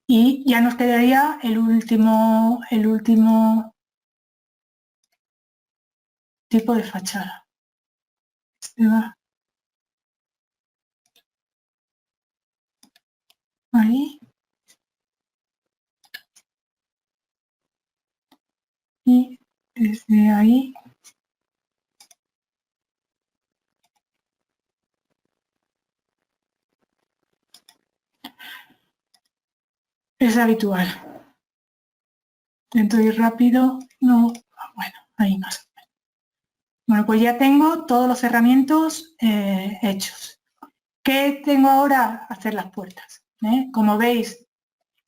Y ya nos quedaría el último tipo de fachada. Este va ahí. Y desde ahí es habitual. Intento ir rápido, no, bueno, ahí más. Bueno, pues ya tengo todos los herramientas hechos. ¿Qué tengo ahora? Hacer las puertas. Como veis,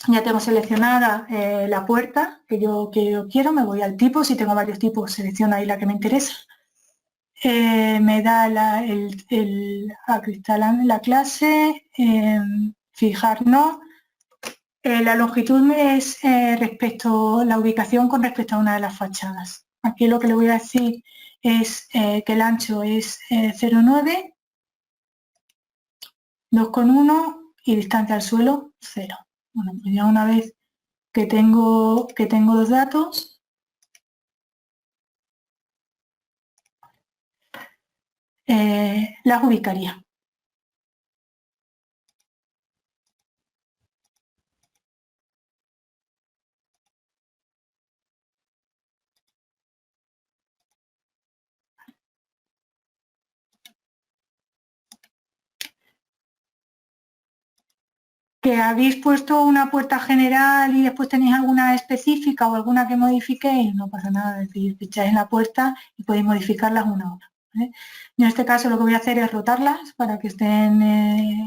ya tengo seleccionada la puerta que yo quiero, me voy al tipo, si tengo varios tipos selecciono ahí la que me interesa. Me da el acristalar la clase, fijar no. La longitud es respecto a la ubicación con respecto a una de las fachadas. Aquí lo que le voy a decir es que el ancho es 0,9, 2,1 y distancia al suelo 0. Bueno, pues ya una vez que tengo los datos, las ubicaría. Que habéis puesto una puerta general y después tenéis alguna específica o alguna que modifiquéis, no pasa nada, es decir, picháis en la puerta y podéis modificarlas una a una. ¿Vale? Yo en este caso lo que voy a hacer es rotarlas para que estén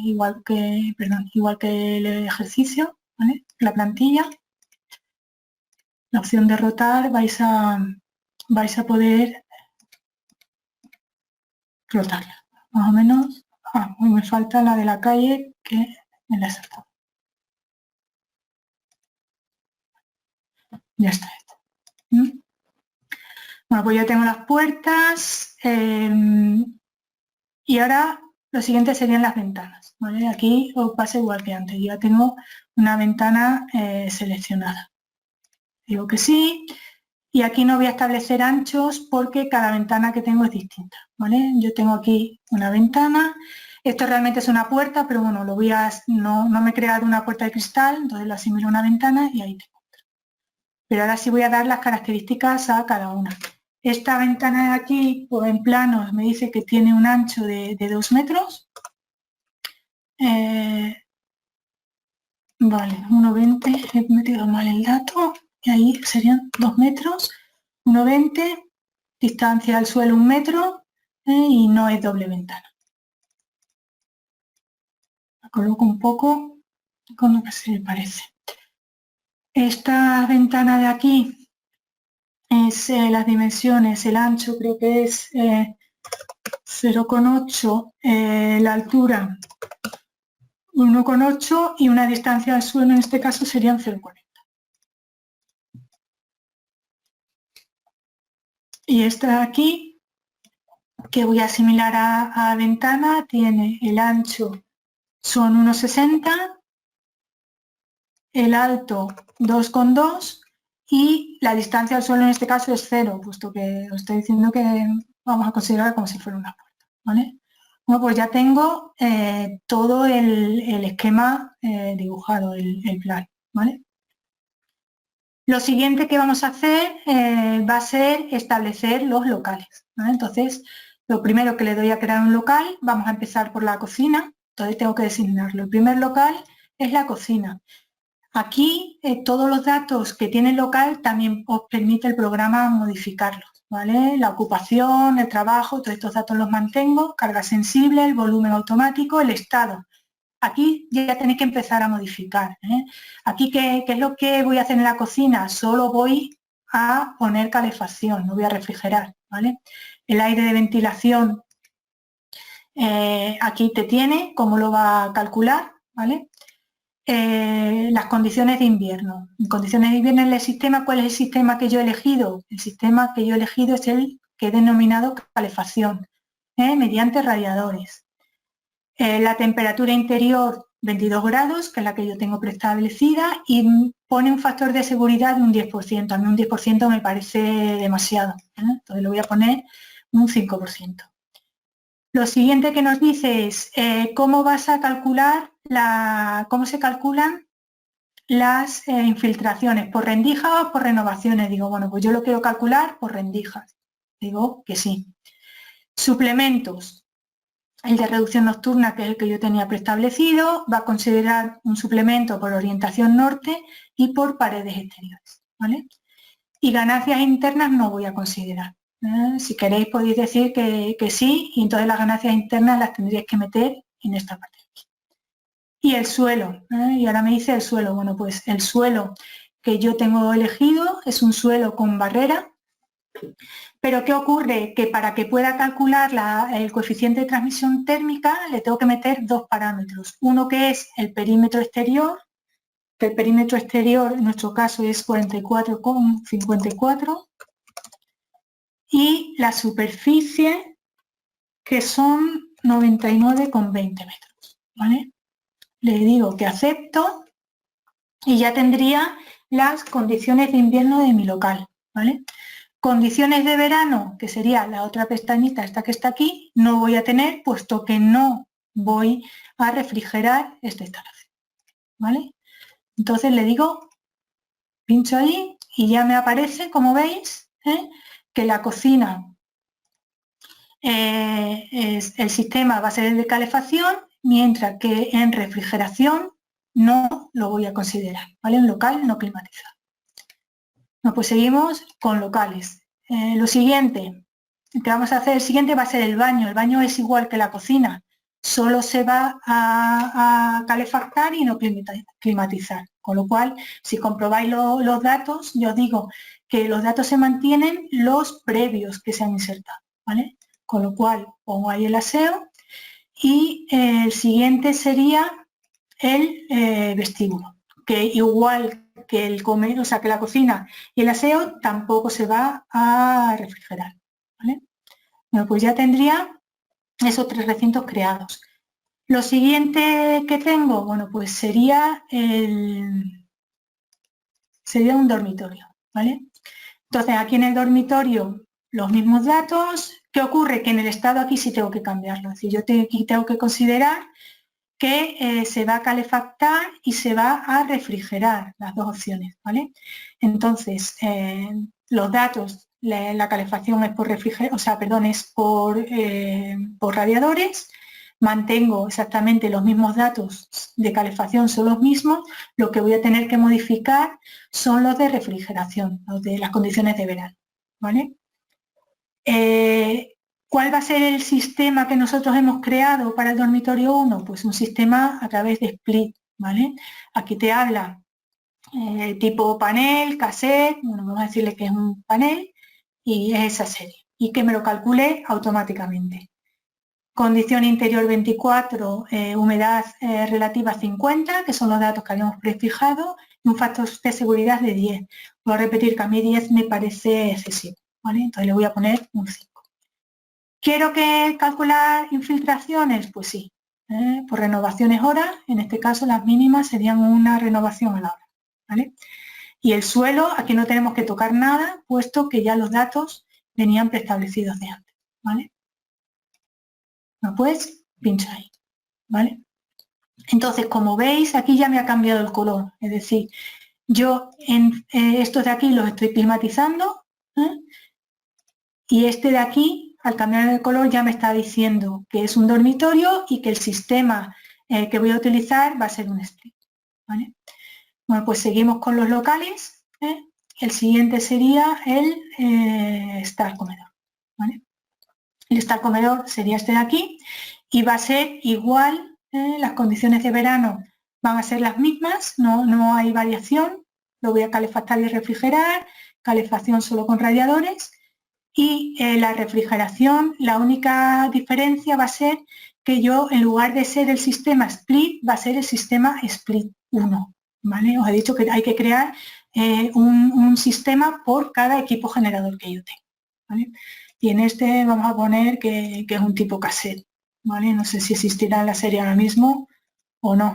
igual que el ejercicio, ¿vale? La plantilla. La opción de rotar vais a poder rotarla. Más o menos, me falta la de la calle que me la he saltado. Ya está. Bueno, pues ya tengo las puertas y ahora lo siguiente serían las ventanas. ¿Vale? Aquí os pasa igual que antes, ya tengo una ventana seleccionada. Digo que sí y aquí no voy a establecer anchos porque cada ventana que tengo es distinta. ¿Vale? Yo tengo aquí una ventana, esto realmente es una puerta, pero bueno, no me he creado una puerta de cristal, entonces lo asimilo a una ventana y ahí tengo. Pero ahora sí voy a dar las características a cada una. Esta ventana de aquí, pues en planos, me dice que tiene un ancho de 2 metros. Vale, 1,20, he metido mal el dato, y ahí serían 2 metros, 1,20, distancia al suelo 1 metro, y no es doble ventana. La coloco un poco con lo que se le parece. Esta ventana de aquí es las dimensiones, el ancho creo que es 0,8, la altura 1,8 y una distancia al suelo en este caso serían 0,40. Y esta de aquí, que voy a asimilar a ventana, tiene el ancho son 1,60, el alto 2,2 y la distancia al suelo en este caso es 0, puesto que os estoy diciendo que vamos a considerar como si fuera una puerta, ¿vale? Bueno, pues ya tengo todo el esquema dibujado, el plan, ¿vale? Lo siguiente que vamos a hacer va a ser establecer los locales, ¿vale? Entonces, lo primero que le doy a crear un local, vamos a empezar por la cocina, entonces tengo que designarlo. El primer local es la cocina. Aquí todos los datos que tiene el local también os permite el programa modificarlos, ¿vale? La ocupación, el trabajo, todos estos datos los mantengo, carga sensible, el volumen automático, el estado. Aquí ya tenéis que empezar a modificar. Aquí, ¿qué es lo que voy a hacer en la cocina? Solo voy a poner calefacción, no voy a refrigerar, ¿vale? El aire de ventilación aquí te tiene, cómo lo va a calcular, ¿vale? las condiciones de invierno. En condiciones de invierno en el sistema, ¿cuál es el sistema que yo he elegido? El sistema que yo he elegido es el que he denominado calefacción, mediante radiadores. La temperatura interior 22 grados, que es la que yo tengo preestablecida, y pone un factor de seguridad de un 10%. A mí un 10% me parece demasiado, entonces le voy a poner un 5%. Lo siguiente que nos dice es cómo vas a calcular cómo se calculan las infiltraciones, por rendijas o por renovaciones. Digo, bueno, pues yo lo quiero calcular por rendijas. Digo que sí. Suplementos. El de reducción nocturna, que es el que yo tenía preestablecido, va a considerar un suplemento por orientación norte y por paredes exteriores, ¿vale? Y ganancias internas no voy a considerar. Si queréis podéis decir que sí, y entonces las ganancias internas las tendríais que meter en esta parte. Y el suelo, y ahora me dice el suelo. Bueno, pues el suelo que yo tengo elegido es un suelo con barrera, pero ¿qué ocurre? Que para que pueda calcular el coeficiente de transmisión térmica le tengo que meter dos parámetros. Uno que es el perímetro exterior, que el perímetro exterior en nuestro caso es 44,54, y la superficie, que son 99,20 metros, ¿vale? Le digo que acepto y ya tendría las condiciones de invierno de mi local, ¿vale? Condiciones de verano, que sería la otra pestañita, esta que está aquí, no voy a tener, puesto que no voy a refrigerar esta instalación, ¿vale? Entonces le digo, pincho ahí y ya me aparece, como veis, que la cocina, el sistema va a ser el de calefacción, mientras que en refrigeración no lo voy a considerar, ¿vale? Un local no climatizado. Bueno, pues seguimos con locales. Lo siguiente que vamos a hacer, el siguiente va a ser el baño. El baño es igual que la cocina, solo se va a calefactar y no climatizar. Con lo cual, si comprobáis los datos, yo os digo que los datos se mantienen los previos que se han insertado, ¿vale? Con lo cual, pongo ahí el aseo y el siguiente sería el vestíbulo, que igual que el comer, o sea, que la cocina y el aseo tampoco se va a refrigerar, ¿vale? Bueno, pues ya tendría esos 3 recintos creados. Lo siguiente que tengo, bueno, pues sería un dormitorio, ¿vale? Entonces, aquí en el dormitorio, los mismos datos. ¿Qué ocurre? Que en el estado aquí sí tengo que cambiarlo. Es decir, yo aquí tengo que considerar que se va a calefactar y se va a refrigerar, las dos opciones, ¿vale? Entonces, los datos, la calefacción es por es por radiadores. Mantengo exactamente los mismos datos de calefacción, son los mismos. Lo que voy a tener que modificar son los de refrigeración, los de las condiciones de verano, ¿vale? ¿Cuál va a ser el sistema que nosotros hemos creado para el dormitorio 1? Pues un sistema a través de split, ¿vale? Aquí te habla tipo panel, cassette, bueno, vamos a decirle que es un panel y es esa serie, y que me lo calcule automáticamente. Condición interior 24, humedad relativa 50, que son los datos que habíamos prefijado, y un factor de seguridad de 10. Voy a repetir que a mí 10 me parece excesivo, ¿vale? Entonces le voy a poner un 5. ¿Quiero calcular infiltraciones? Pues sí, por renovaciones hora, en este caso las mínimas serían una renovación a la hora, ¿vale? Y el suelo, aquí no tenemos que tocar nada, puesto que ya los datos venían preestablecidos de antes, ¿vale? No, pues pincho ahí, ¿vale? Entonces, como veis, aquí ya me ha cambiado el color, es decir, yo en estos de aquí los estoy climatizando, y este de aquí, al cambiar el color, ya me está diciendo que es un dormitorio y que el sistema que voy a utilizar va a ser un split, ¿vale? Bueno, pues seguimos con los locales. El siguiente sería el estar comedor, ¿vale? El estar comedor sería este de aquí y va a ser igual, las condiciones de verano van a ser las mismas, no hay variación, lo voy a calefactar y refrigerar, calefacción solo con radiadores, y la refrigeración, la única diferencia va a ser que yo, en lugar de ser el sistema split, va a ser el sistema split 1, ¿vale? Os he dicho que hay que crear un sistema por cada equipo generador que yo tengo, ¿vale? Y en este vamos a poner que es un tipo cassette, ¿vale? No sé si existirá en la serie ahora mismo o no.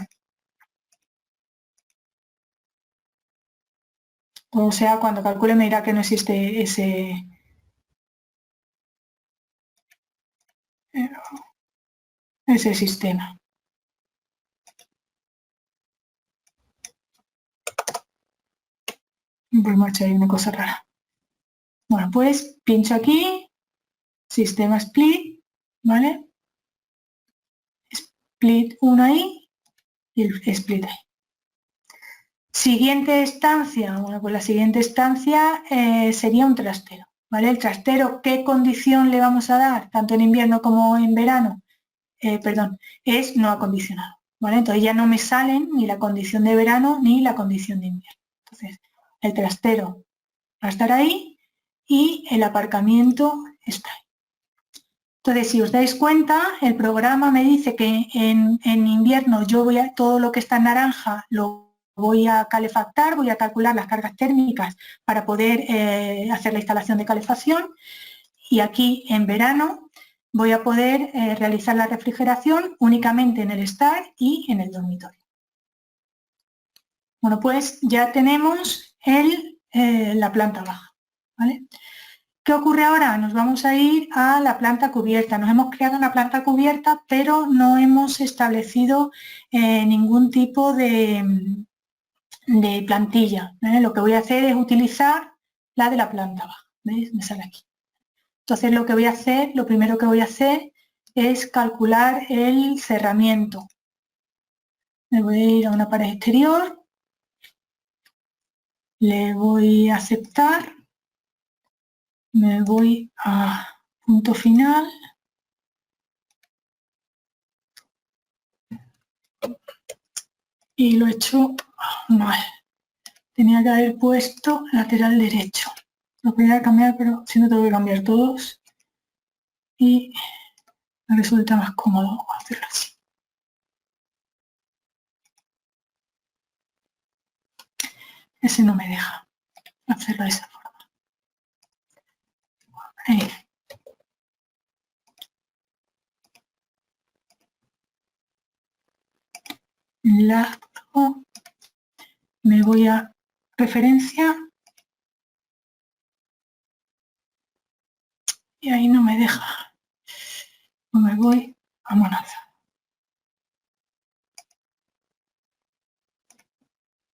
O sea, cuando calcule me dirá que no existe ese sistema. Pues marcha ahí una cosa rara. Bueno, pues pincho aquí, sistema split, ¿vale? Split 1 ahí y el split ahí. Siguiente estancia, bueno, pues la siguiente estancia sería un trastero, ¿vale? El trastero, ¿qué condición le vamos a dar, tanto en invierno como en verano? Es no acondicionado, ¿vale? Entonces ya no me salen ni la condición de verano ni la condición de invierno. Entonces, el trastero va a estar ahí y el aparcamiento está ahí. Entonces, si os dais cuenta, el programa me dice que en invierno yo todo lo que está en naranja lo voy a calefactar, voy a calcular las cargas térmicas para poder hacer la instalación de calefacción, y aquí en verano voy a poder realizar la refrigeración únicamente en el estar y en el dormitorio. Bueno, pues ya tenemos la planta baja, ¿vale? ¿Qué ocurre ahora? Nos vamos a ir a la planta cubierta. Nos hemos creado una planta cubierta, pero no hemos establecido ningún tipo de plantilla, ¿vale? Lo que voy a hacer es utilizar la de la planta baja. ¿Veis? Me sale aquí. Entonces lo primero que voy a hacer es calcular el cerramiento. Me voy a ir a una pared exterior, le voy a aceptar, me voy a punto final, y lo he hecho mal. Tenía que haber puesto lateral derecho. Lo podría cambiar, pero si no tengo que cambiar todos. Y me resulta más cómodo hacerlo así. Ese no me deja hacerlo de esa forma. Ahí. Enlazo. Me voy a referencia. Y ahí no me deja. Pues me voy a Monaza.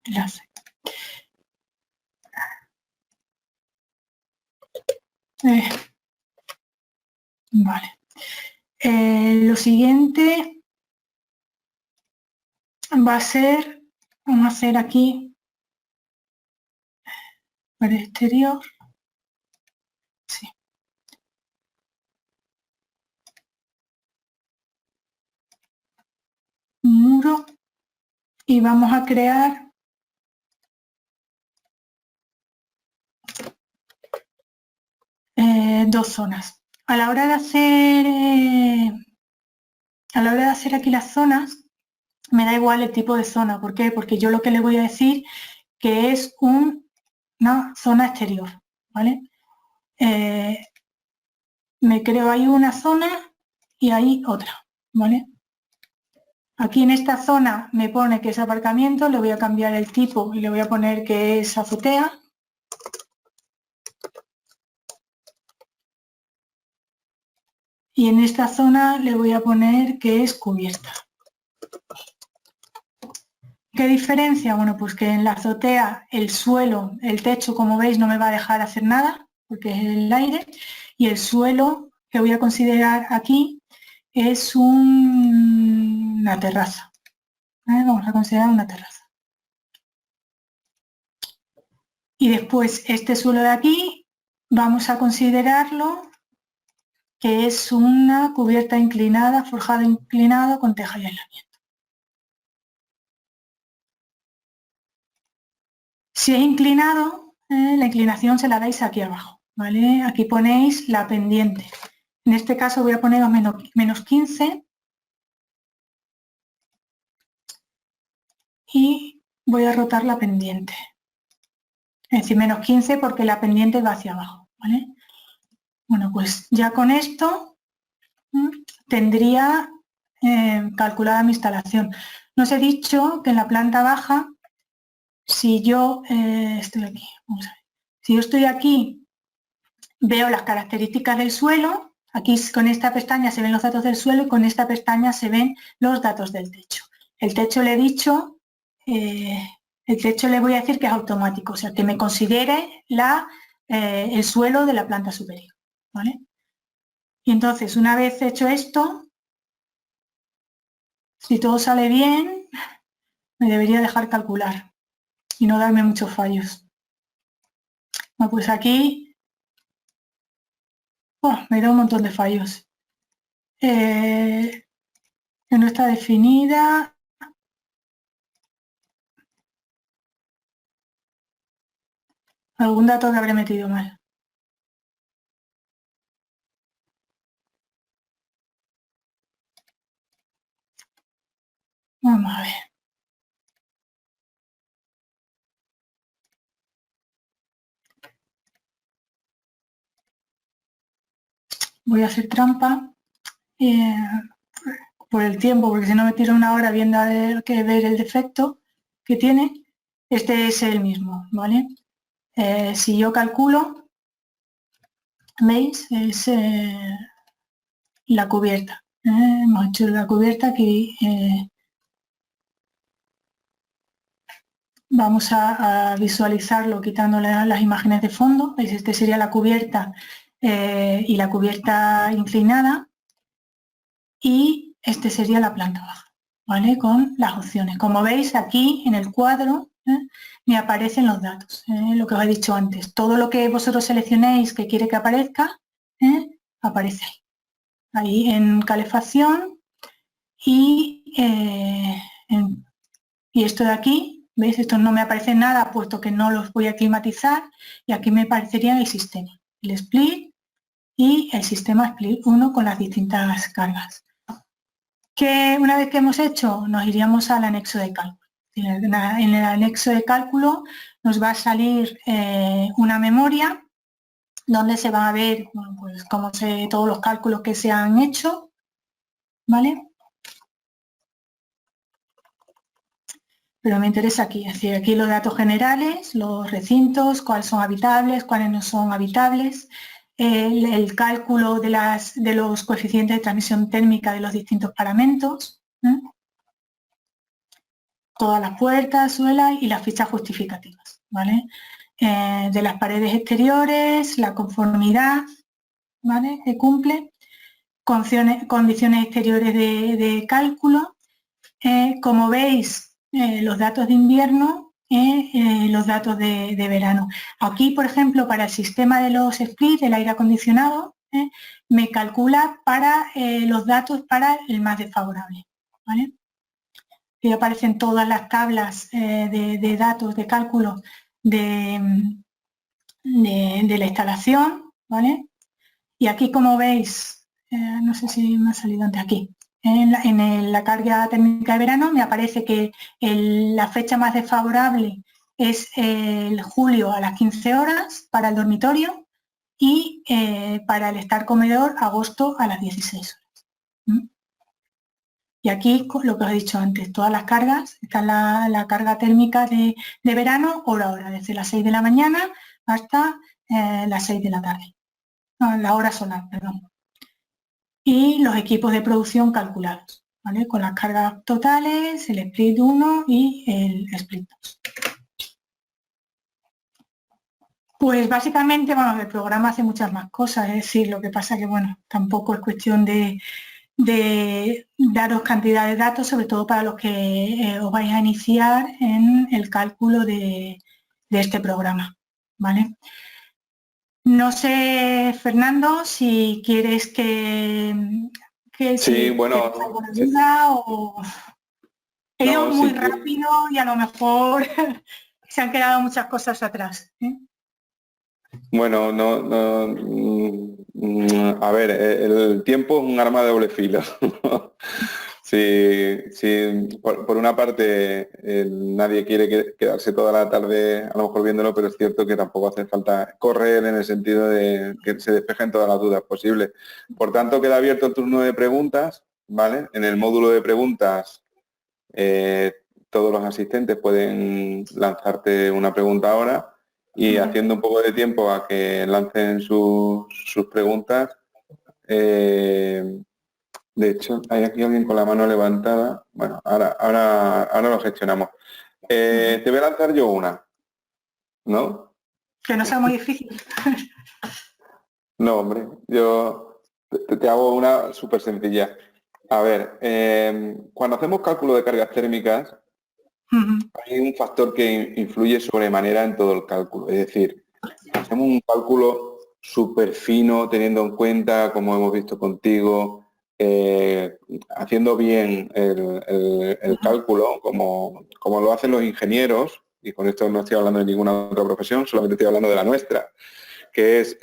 Enlace. Vale. Lo siguiente va a ser, vamos a hacer aquí pared exterior. Sí. Un muro. Y vamos a crear dos zonas. A la hora de hacer aquí las zonas, me da igual el tipo de zona. ¿Por qué? Porque yo lo que le voy a decir que es una zona exterior, ¿vale? Me creo ahí una zona y ahí otra, ¿vale? Aquí en esta zona me pone que es aparcamiento, le voy a cambiar el tipo y le voy a poner que es azotea. Y en esta zona le voy a poner que es cubierta. ¿Qué diferencia? Bueno, pues que en la azotea el suelo, el techo, como veis, no me va a dejar hacer nada, porque es el aire, y el suelo que voy a considerar aquí es una terraza. Vamos a considerar una terraza. Y después este suelo de aquí vamos a considerarlo que es una cubierta inclinada, forjado inclinado con teja y aislamiento. Si es inclinado, la inclinación se la dais aquí abajo, ¿vale? Aquí ponéis la pendiente. En este caso voy a poner menos 15 y voy a rotar la pendiente. Es decir, menos 15 porque la pendiente va hacia abajo, ¿vale? Bueno, pues ya con esto tendría calculada mi instalación. No os he dicho que en la planta baja, si yo estoy aquí, vamos a ver. Si yo estoy aquí, veo las características del suelo. Aquí con esta pestaña se ven los datos del suelo y con esta pestaña se ven los datos del techo. El techo le he dicho, el techo le voy a decir que es automático, o sea, que me considere el suelo de la planta superior, ¿vale? Y entonces, una vez hecho esto, si todo sale bien, me debería dejar calcular y no darme muchos fallos. Bueno, pues aquí me da un montón de fallos. Que no está definida. Algún dato que habré metido mal. Vamos a ver. Voy a hacer trampa por el tiempo, porque si no me tiro una hora viendo a ver el defecto que tiene. Este es el mismo, ¿vale? Si yo calculo, ¿veis? Es la cubierta. Hemos hecho la cubierta aquí. Vamos a visualizarlo quitando las imágenes de fondo. ¿Veis? Este sería la cubierta y la cubierta inclinada. Y este sería la planta baja, ¿vale? Con las opciones. Como veis aquí en el cuadro me aparecen los datos, lo que os he dicho antes. Todo lo que vosotros seleccionéis que quiere que aparezca, aparece ahí en calefacción y esto de aquí, ¿veis? Esto no me aparece nada puesto que no los voy a climatizar y aquí me aparecería el sistema, el split y el sistema split 1 con las distintas cargas. Que una vez que hemos hecho, nos iríamos al anexo de cálculo. En el anexo de cálculo nos va a salir una memoria donde se van a ver pues, todos los cálculos que se han hecho, ¿vale? Pero me interesa aquí, es decir, aquí los datos generales, los recintos, cuáles son habitables, cuáles no son habitables, el cálculo de los coeficientes de transmisión térmica de los distintos paramentos, todas las puertas, suelas y las fichas justificativas, ¿vale? De las paredes exteriores, la conformidad, ¿vale? Que cumple, condiciones exteriores de cálculo. Como veis, los datos de invierno, los datos de verano. Aquí, por ejemplo, para el sistema de los splits, del aire acondicionado, me calcula para los datos para el más desfavorable, ¿vale? Y aparecen todas las tablas de datos de cálculo de la instalación, ¿vale? Y aquí, como veis, no sé si me ha salido antes aquí, en la carga térmica de verano me aparece que la fecha más desfavorable es el julio a las 15 horas para el dormitorio y para el estar comedor agosto a las 16 horas. Y aquí, lo que os he dicho antes, todas las cargas, está la carga térmica de verano, hora a hora, desde las 6 de la mañana hasta las 6 de la tarde. No, la hora solar, perdón. Y los equipos de producción calculados, ¿vale? Con las cargas totales, el split 1 y el split 2. Pues básicamente, bueno, el programa hace muchas más cosas, es decir, lo que pasa que, bueno, tampoco es cuestión de daros cantidad de datos, sobre todo para los que os vais a iniciar en el cálculo de este programa, ¿vale? No sé, Fernando, si quieres que sí, si bueno, tienes alguna duda o he ido no, muy sí que, rápido y a lo mejor se han quedado muchas cosas atrás. bueno, a ver, el tiempo es un arma de doble filo. Sí, por una parte nadie quiere quedarse toda la tarde a lo mejor viéndolo, pero es cierto que tampoco hace falta correr en el sentido de que se despejen todas las dudas posibles. Por tanto, queda abierto el turno de preguntas, ¿vale? En el módulo de preguntas todos los asistentes pueden lanzarte una pregunta ahora y haciendo un poco de tiempo a que lancen sus preguntas. De hecho, hay aquí alguien con la mano levantada. Bueno, ahora lo gestionamos. Te voy a lanzar yo una, ¿no? Que no sea muy difícil. No, hombre, yo te hago una súper sencilla. A ver, cuando hacemos cálculo de cargas térmicas, hay un factor que influye sobremanera en todo el cálculo. Es decir, hacemos un cálculo súper fino, teniendo en cuenta, como hemos visto contigo, haciendo bien el cálculo, como lo hacen los ingenieros, y con esto no estoy hablando de ninguna otra profesión, solamente estoy hablando de la nuestra, que es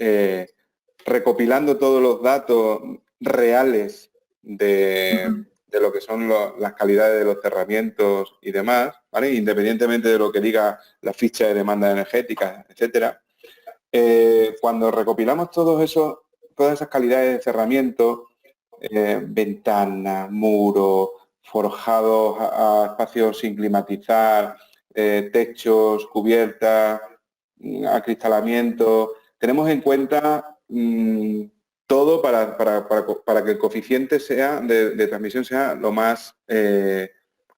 recopilando todos los datos reales de lo que son las calidades de los cerramientos y demás, ¿vale? Independientemente de lo que diga la ficha de demanda energética, etcétera. Cuando recopilamos todas esas calidades de cerramiento, ventanas, muros, forjados a espacios sin climatizar, techos, cubiertas, acristalamiento, tenemos en cuenta todo para que el coeficiente de transmisión sea lo más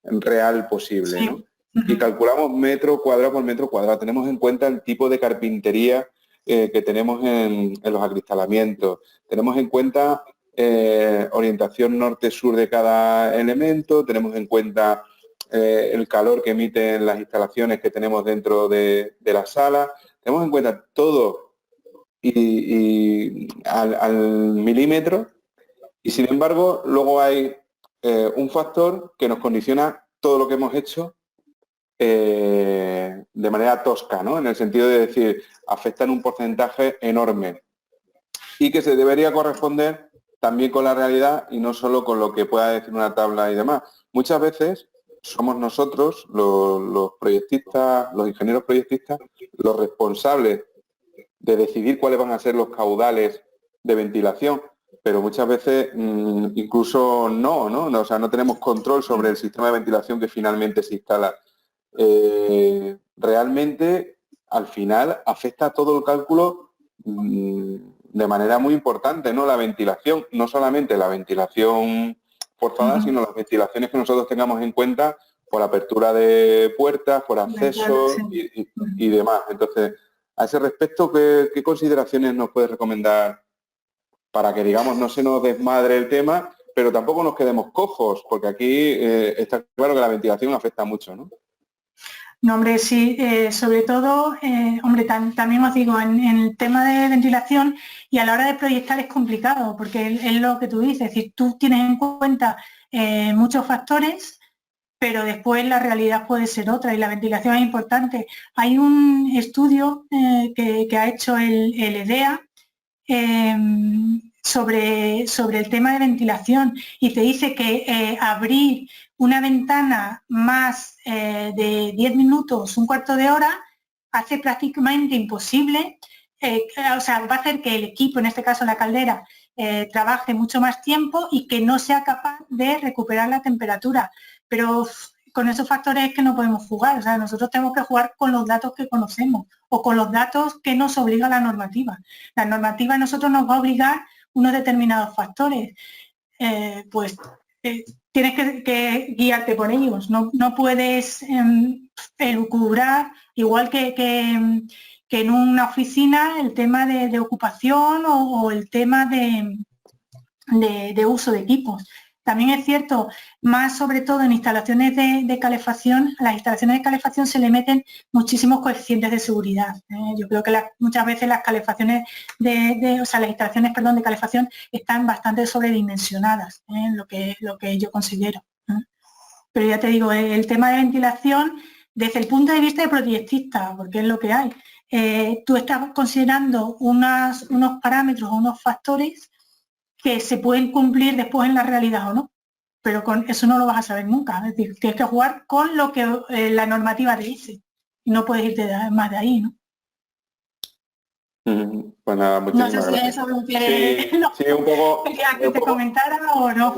real posible, ¿no? Y calculamos metro cuadrado por metro cuadrado. Tenemos en cuenta el tipo de carpintería que tenemos en los acristalamientos. Tenemos en cuenta orientación norte-sur de cada elemento. Tenemos en cuenta el calor que emiten las instalaciones que tenemos dentro de la sala. Tenemos en cuenta todo y al milímetro. Y sin embargo, luego hay un factor que nos condiciona todo lo que hemos hecho de manera tosca, ¿no? En el sentido de decir, afecta en un porcentaje enorme y que se debería corresponder también con la realidad y no solo con lo que pueda decir una tabla y demás. Muchas veces somos nosotros, los proyectistas, los ingenieros proyectistas, los responsables de decidir cuáles van a ser los caudales de ventilación, pero muchas veces incluso no, o sea, no tenemos control sobre el sistema de ventilación que finalmente se instala. Realmente, al final, afecta a todo el cálculo de manera muy importante, ¿no? La ventilación, no solamente la ventilación forzada, sino las ventilaciones que nosotros tengamos en cuenta por apertura de puertas, por accesos y demás. Entonces, a ese respecto, ¿qué consideraciones nos puedes recomendar para que, digamos, no se nos desmadre el tema, pero tampoco nos quedemos cojos? Porque aquí está claro que la ventilación afecta mucho, ¿no? No, hombre, sí, sobre todo, hombre, también os digo, en el tema de ventilación y a la hora de proyectar es complicado, porque es lo que tú dices, es decir, tú tienes en cuenta muchos factores, pero después la realidad puede ser otra y la ventilación es importante. Hay un estudio que ha hecho el EDEA sobre el tema de ventilación y te dice que abrir una ventana más de 10 minutos, un cuarto de hora, hace prácticamente imposible, o sea, va a hacer que el equipo, en este caso la caldera, trabaje mucho más tiempo y que no sea capaz de recuperar la temperatura. Pero con esos factores es que no podemos jugar, o sea, nosotros tenemos que jugar con los datos que conocemos o con los datos que nos obliga la normativa. La normativa a nosotros nos va a obligar unos determinados factores, tienes que guiarte por ellos, no puedes elucubrar, igual que en una oficina, el tema de ocupación o el tema de uso de equipos. También es cierto, más sobre todo en instalaciones de calefacción, a las instalaciones de calefacción se le meten muchísimos coeficientes de seguridad. Yo creo que muchas veces las calefacciones las instalaciones, de calefacción están bastante sobredimensionadas, lo que yo considero. Pero ya te digo, el tema de ventilación, desde el punto de vista de proyectista, porque es lo que hay, tú estás considerando unos parámetros o unos factores que se pueden cumplir después en la realidad o no, pero con eso no lo vas a saber nunca. Es decir, tienes que jugar con lo que la normativa te dice. Y no puedes irte más de ahí, ¿no? Pues nada, muchísimas gracias. No sé si eso es lo que, sí, un poco... quería que te comentara o no.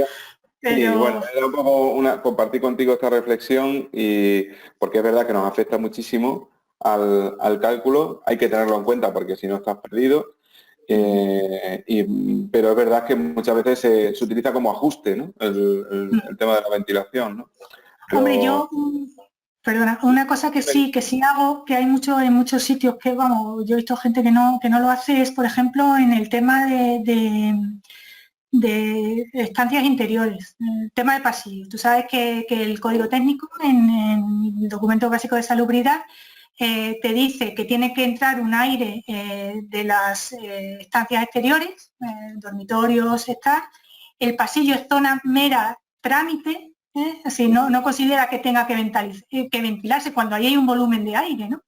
Pero... Sí, bueno, era un poco compartir contigo esta reflexión y porque es verdad que nos afecta muchísimo al cálculo, hay que tenerlo en cuenta porque si no estás perdido, pero es verdad que muchas veces se utiliza como ajuste, ¿no? El tema de la ventilación, ¿no? Pero... Hombre, perdona, una cosa que sí hago, que hay en muchos sitios que, vamos, yo he visto gente que no lo hace, es, por ejemplo, en el tema de estancias interiores, el tema de pasillos. Tú sabes que el código técnico en el documento básico de salubridad te dice que tiene que entrar un aire de las estancias exteriores, dormitorios, el pasillo es zona mera trámite, así no considera que tenga que ventilarse cuando ahí hay un volumen de aire, ¿no?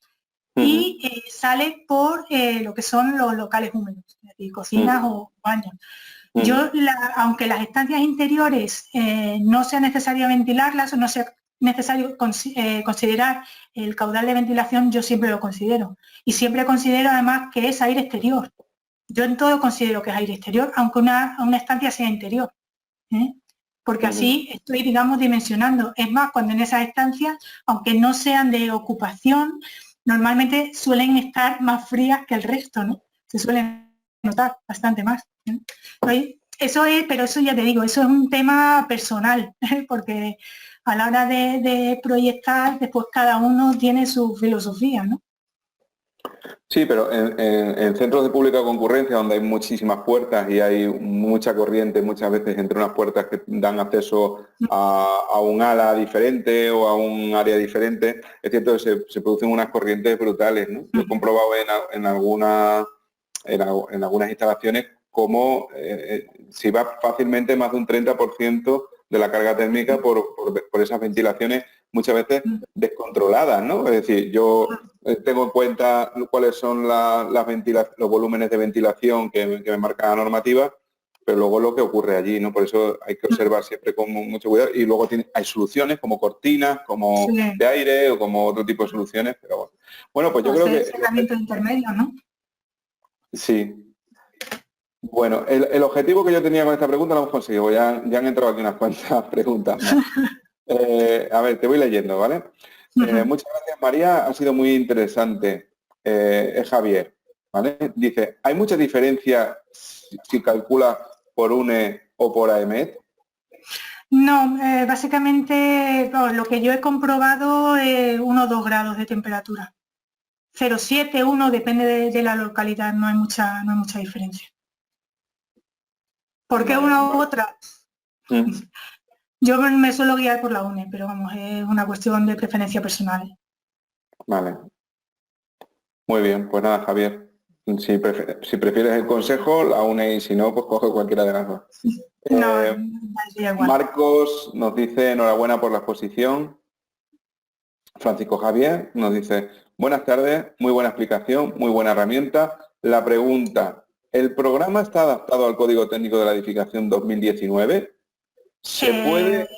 Y sale por lo que son los locales húmedos, es decir, cocinas o baños. Yo, aunque las estancias interiores no sea necesario ventilarlas o no sea necesario considerar el caudal de ventilación, yo siempre lo considero. Y siempre considero además que es aire exterior. Yo en todo considero que es aire exterior, aunque una estancia sea interior. Porque así estoy, digamos, dimensionando. Es más, cuando en esas estancias, aunque no sean de ocupación, normalmente suelen estar más frías que el resto, ¿no? Se suelen notar bastante más. Eso es, pero eso ya te digo, eso es un tema personal, porque a la hora de proyectar, después cada uno tiene su filosofía, ¿no? Sí, pero en centros de pública concurrencia, donde hay muchísimas puertas y hay mucha corriente muchas veces entre unas puertas que dan acceso a un ala diferente o a un área diferente, es cierto que se producen unas corrientes brutales, ¿no? Lo he comprobado en algunas instalaciones como si va fácilmente más de un 30% de la carga térmica por esas ventilaciones muchas veces descontroladas, ¿no? Es decir, yo tengo en cuenta cuáles son los volúmenes de ventilación que me marca la normativa, pero luego lo que ocurre allí, ¿no? Por eso hay que observar siempre con mucho cuidado y luego hay soluciones como cortinas, como de aire o como otro tipo de soluciones, pero bueno. Bueno, pues yo creo que... intermedio, ¿no? Sí. Bueno, el objetivo que yo tenía con esta pregunta lo hemos conseguido, ya han entrado aquí unas cuantas preguntas más. A ver, te voy leyendo, ¿vale? Muchas gracias, María, ha sido muy interesante. Es Javier, ¿vale? Dice, ¿hay mucha diferencia si calcula por UNE o por AEMET? No, básicamente lo que yo he comprobado es 1 o 2 grados de temperatura. 0,7, 1, depende de la localidad, no hay mucha diferencia. ¿Por qué una u otra? Yo me suelo guiar por la UNE, pero vamos, es una cuestión de preferencia personal. Vale. Muy bien, pues nada, Javier. Si prefieres el consejo, la UNE, y si no, pues coge cualquiera de las dos. Marcos nos dice enhorabuena por la exposición. Francisco Javier nos dice, buenas tardes, muy buena explicación, muy buena herramienta. La pregunta, ¿el programa está adaptado al Código Técnico de la Edificación 2019? ¿Se puede...?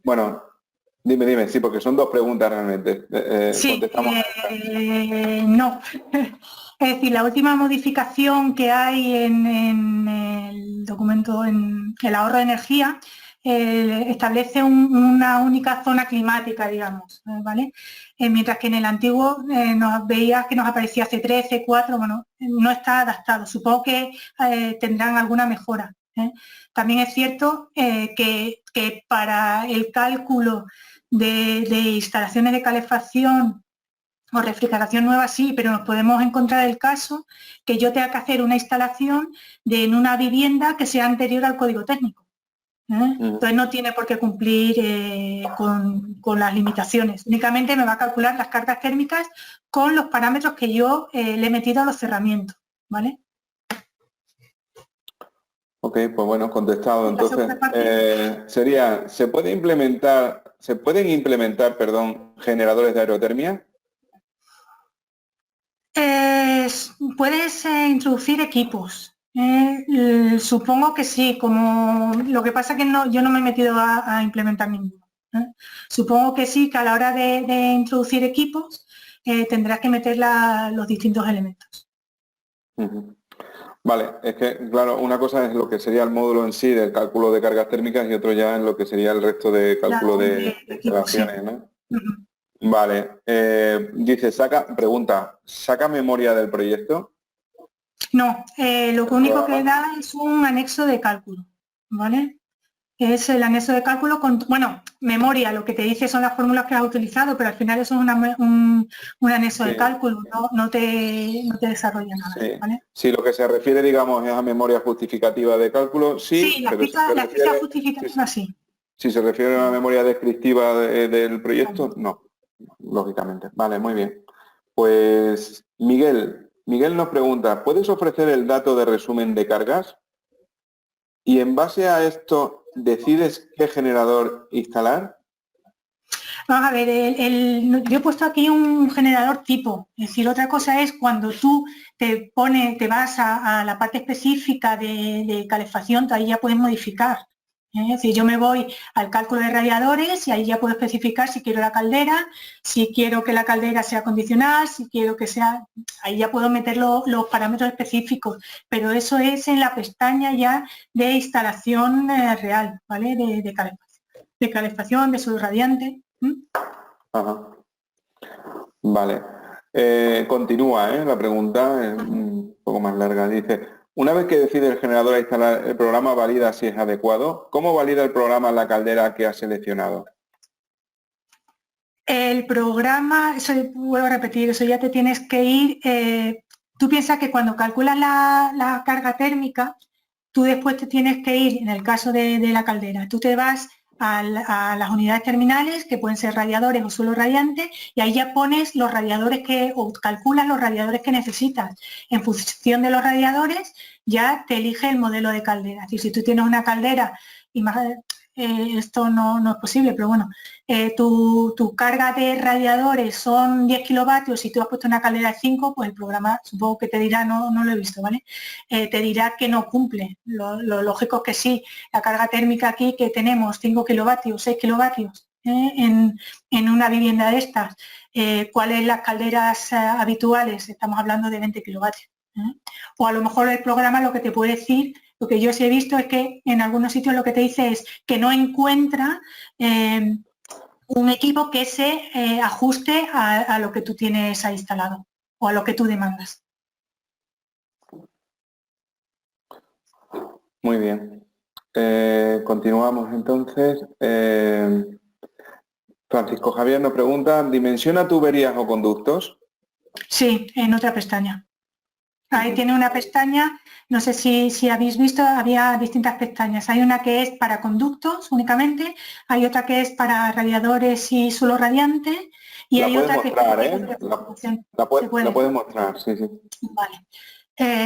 Bueno, dime, sí, porque son dos preguntas realmente. Contestamos. No. Es decir, la última modificación que hay en el documento, en el ahorro de energía, establece una única zona climática, digamos, ¿vale? Mientras que en el antiguo nos veía que nos aparecía C3, C4, bueno, no está adaptado. Supongo que tendrán alguna mejora. También es cierto que para el cálculo de instalaciones de calefacción o refrigeración nueva sí, pero nos podemos encontrar el caso que yo tenga que hacer una instalación en una vivienda que sea anterior al código técnico. Entonces no tiene por qué cumplir con las limitaciones. Únicamente me va a calcular las cargas térmicas con los parámetros que yo le he metido a los cerramientos, ¿vale? Ok, pues bueno, contestado. Entonces, sería, ¿se pueden implementar, generadores de aerotermia? Puedes introducir equipos, Supongo que sí, como lo que pasa que yo no me he metido a implementar ninguno. Supongo que sí, que a la hora de introducir equipos tendrás que meter los distintos elementos. Vale, es que, claro, una cosa es lo que sería el módulo en sí del cálculo de cargas térmicas y otro ya en lo que sería el resto de cálculo de instalaciones, sí. ¿No? Vale, dice, ¿saca memoria del proyecto? No, lo único que da es un anexo de cálculo, ¿vale? Es el anexo de cálculo con, bueno, memoria, lo que te dice son las fórmulas que has utilizado, pero al final eso es un anexo de cálculo, no te desarrolla nada, sí. ¿vale? Si lo que se refiere, digamos, es a memoria justificativa de cálculo, sí, la ficha justificativa sí. Si se refiere a una memoria descriptiva del proyecto, no, lógicamente. Vale, muy bien. Pues Miguel nos pregunta, ¿puedes ofrecer el dato de resumen de cargas? Y en base a esto, ¿decides qué generador instalar? Vamos a ver, yo he puesto aquí un generador tipo, es decir, otra cosa es cuando tú te vas a la parte específica de calefacción, ahí ya puedes modificar. Es decir, yo me voy al cálculo de radiadores y ahí ya puedo especificar si quiero la caldera, si quiero que la caldera sea condicional, si quiero que sea... Ahí ya puedo meter los parámetros específicos, pero eso es en la pestaña ya de instalación real, ¿vale? De calefacción, de suelo radiante. Ajá. Vale. Continúa la pregunta, es un poco más larga. Dice, una vez que decide el generador a instalar el programa, valida si es adecuado. ¿Cómo valida el programa la caldera que ha seleccionado? El programa, eso vuelvo a repetir, eso ya te tienes que ir... tú piensas que cuando calculas la carga térmica, tú después te tienes que ir, en el caso de la caldera, tú te vas a las unidades terminales, que pueden ser radiadores o suelo radiante, y ahí ya pones los radiadores o calculas los radiadores que necesitas. En función de los radiadores, ya te elige el modelo de caldera. Es decir, si tú tienes una caldera, esto no es posible, pero bueno, tu carga de radiadores son 10 kilovatios y tú has puesto una caldera de 5, pues el programa supongo que te dirá, no lo he visto, ¿vale? Te dirá que no cumple. Lo lógico es que sí, la carga térmica aquí que tenemos 5 kilovatios, 6 kilovatios en una vivienda de estas, ¿cuáles las calderas habituales? Estamos hablando de 20 kilovatios. O a lo mejor el programa lo que te puede decir, lo que yo sí he visto es que en algunos sitios lo que te dice es que no encuentra un equipo que se ajuste a lo que tú tienes ahí instalado o a lo que tú demandas. Muy bien. Continuamos entonces. Francisco Javier nos pregunta, ¿dimensiona tuberías o conductos? Sí, en otra pestaña. Ahí tiene una pestaña, no sé si habéis visto, había distintas pestañas. Hay una que es para conductos únicamente, hay otra que es para radiadores y suelo radiante, y hay otra que la puedes mostrar, sí. Vale.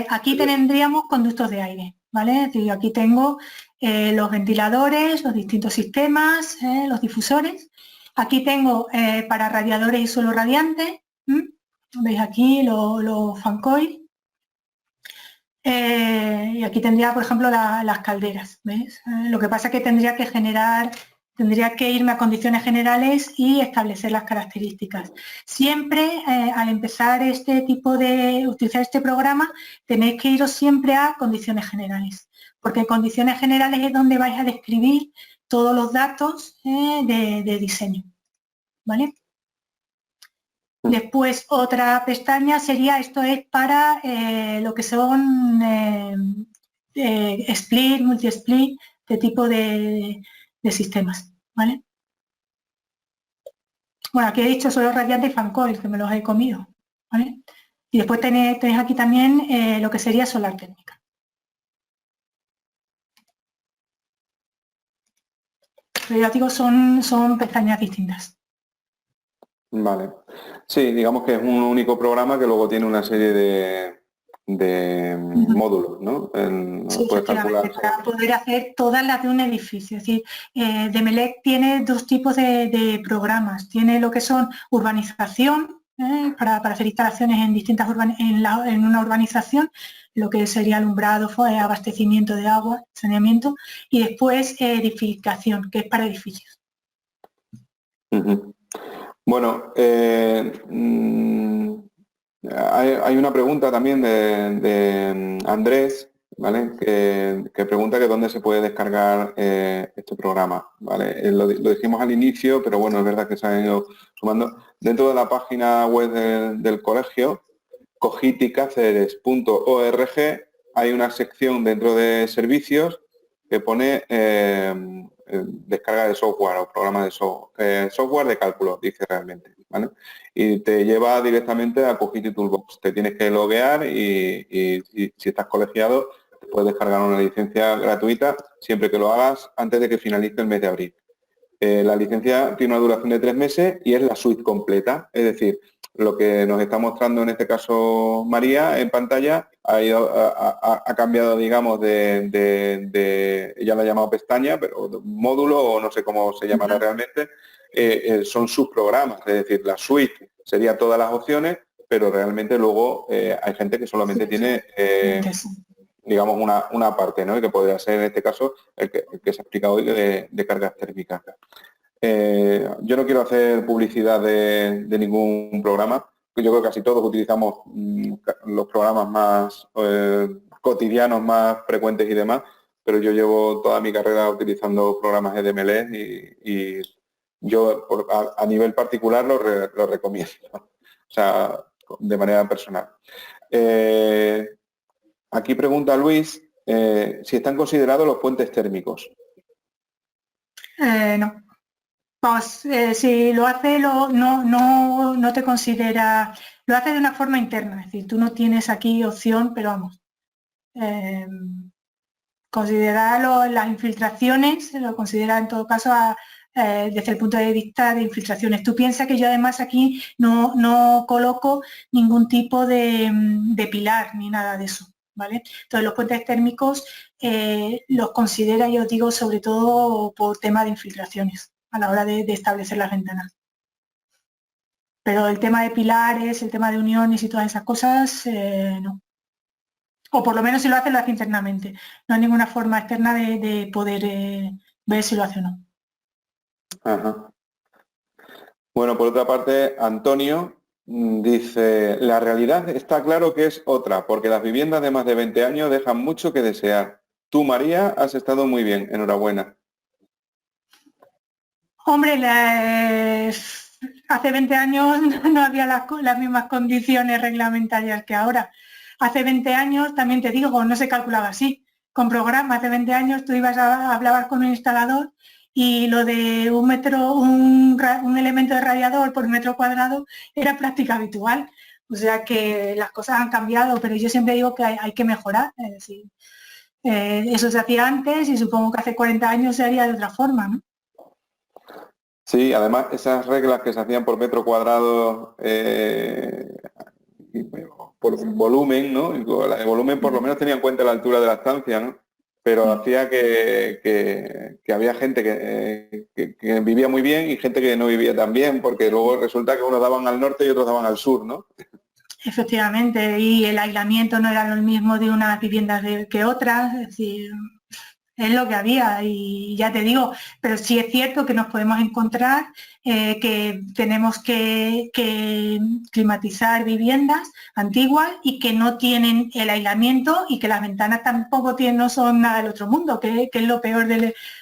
Aquí tendríamos conductos de aire, ¿vale? Y aquí tengo los ventiladores, los distintos sistemas, los difusores. Aquí tengo para radiadores y suelo radiante, veis aquí los fan coil. Y aquí tendría, por ejemplo, las calderas, ¿ves? Lo que pasa es que tendría que irme a condiciones generales y establecer las características. Siempre, al empezar utilizar este programa, tenéis que iros siempre a condiciones generales, porque en condiciones generales es donde vais a describir todos los datos de diseño, ¿vale? Después otra pestaña sería, esto es para lo que son split, multi-split, de tipo de sistemas, ¿vale? Bueno, aquí he dicho solo radiante y fan coil, que me los he comido, ¿vale? Y después tenéis aquí también lo que sería solar térmica. Pero ya digo, son pestañas distintas. Vale. Sí, digamos que es un único programa que luego tiene una serie de módulos, ¿no? Sí, efectivamente, para poder hacer todas las de un edificio. Es decir, Demelec tiene dos tipos de programas. Tiene lo que son urbanización, para hacer instalaciones en distintas en una urbanización, lo que sería alumbrado, abastecimiento de agua, saneamiento, y después edificación, que es para edificios. Bueno, hay una pregunta también de Andrés, ¿vale? Que pregunta que dónde se puede descargar este programa, ¿vale? Lo dijimos al inicio, pero bueno, es verdad que se han ido sumando. Dentro de la página web del colegio, cogiticaceres.org, hay una sección dentro de servicios que pone descarga de software o programa de software de cálculo, dice realmente, ¿vale? Y te lleva directamente a Cogiti Toolbox. Te tienes que loguear y si estás colegiado, te puedes descargar una licencia gratuita siempre que lo hagas antes de que finalice el mes de abril. La licencia tiene una duración de 3 meses y es la suite completa, es decir, lo que nos está mostrando en este caso María en pantalla ha cambiado, digamos, ella lo ha llamado pestaña, pero módulo o no sé cómo se llamará realmente, son subprogramas, es decir, la suite sería todas las opciones, pero realmente luego hay gente que solamente tiene, digamos, una parte, ¿no? Y que podría ser en este caso el que se ha explicado hoy de cargas térmicas. Yo no quiero hacer publicidad de ningún programa, yo creo que casi todos utilizamos los programas más cotidianos, más frecuentes y demás, pero yo llevo toda mi carrera utilizando programas EDMLS y yo a nivel particular lo recomiendo, o sea, de manera personal. Aquí pregunta Luis si están considerados los puentes térmicos. No. Pues, si lo hace, no te considera, lo hace de una forma interna, es decir, tú no tienes aquí opción, pero vamos, considerar las infiltraciones, lo considera en todo caso desde el punto de vista de infiltraciones. Tú piensas que yo además aquí no coloco ningún tipo de pilar ni nada de eso, ¿vale? Entonces los puentes térmicos los considera, yo digo, sobre todo por tema de infiltraciones a la hora de establecer las ventanas. Pero el tema de pilares, el tema de uniones y todas esas cosas, no. O por lo menos si lo hace internamente. No hay ninguna forma externa de poder ver si lo hace o no. Ajá. Bueno, por otra parte, Antonio dice, la realidad está claro que es otra, porque las viviendas de más de 20 años dejan mucho que desear. Tú, María, has estado muy bien, enhorabuena. Hombre, hace 20 años no había las mismas condiciones reglamentarias que ahora. Hace 20 años, también te digo, no se calculaba así. Con programas, hace 20 años tú ibas a hablar con un instalador y lo de un elemento de radiador por metro cuadrado era práctica habitual. O sea que las cosas han cambiado, pero yo siempre digo que hay que mejorar. Es decir, eso se hacía antes y supongo que hace 40 años se haría de otra forma, ¿no? Sí, además esas reglas que se hacían por metro cuadrado por volumen, ¿no? El volumen por lo menos tenía en cuenta la altura de la estancia, ¿no? Pero hacía que había gente que vivía muy bien y gente que no vivía tan bien, porque luego resulta que unos daban al norte y otros daban al sur, ¿no? Efectivamente, y el aislamiento no era lo mismo de unas viviendas que otras, es decir, es lo que había y ya te digo, pero sí es cierto que nos podemos encontrar que tenemos que climatizar viviendas antiguas y que no tienen el aislamiento y que las ventanas tampoco no son nada del otro mundo, que es lo peor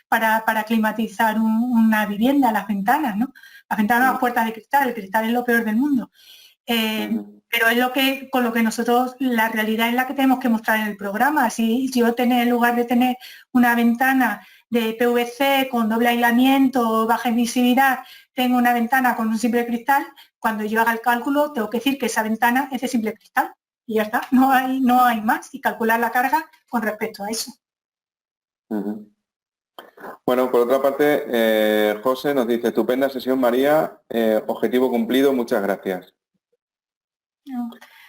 para climatizar una vivienda, las ventanas, ¿no? Las ventanas, las puertas de cristal, el cristal es lo peor del mundo. Pero es con lo que nosotros, la realidad es la que tenemos que mostrar en el programa. Si yo en lugar de tener una ventana de PVC con doble aislamiento, baja emisividad, tengo una ventana con un simple cristal, cuando yo haga el cálculo tengo que decir que esa ventana es de simple cristal. Y ya está, no hay más. Y calcular la carga con respecto a eso. Bueno, por otra parte, José nos dice, estupenda sesión, María, objetivo cumplido, muchas gracias.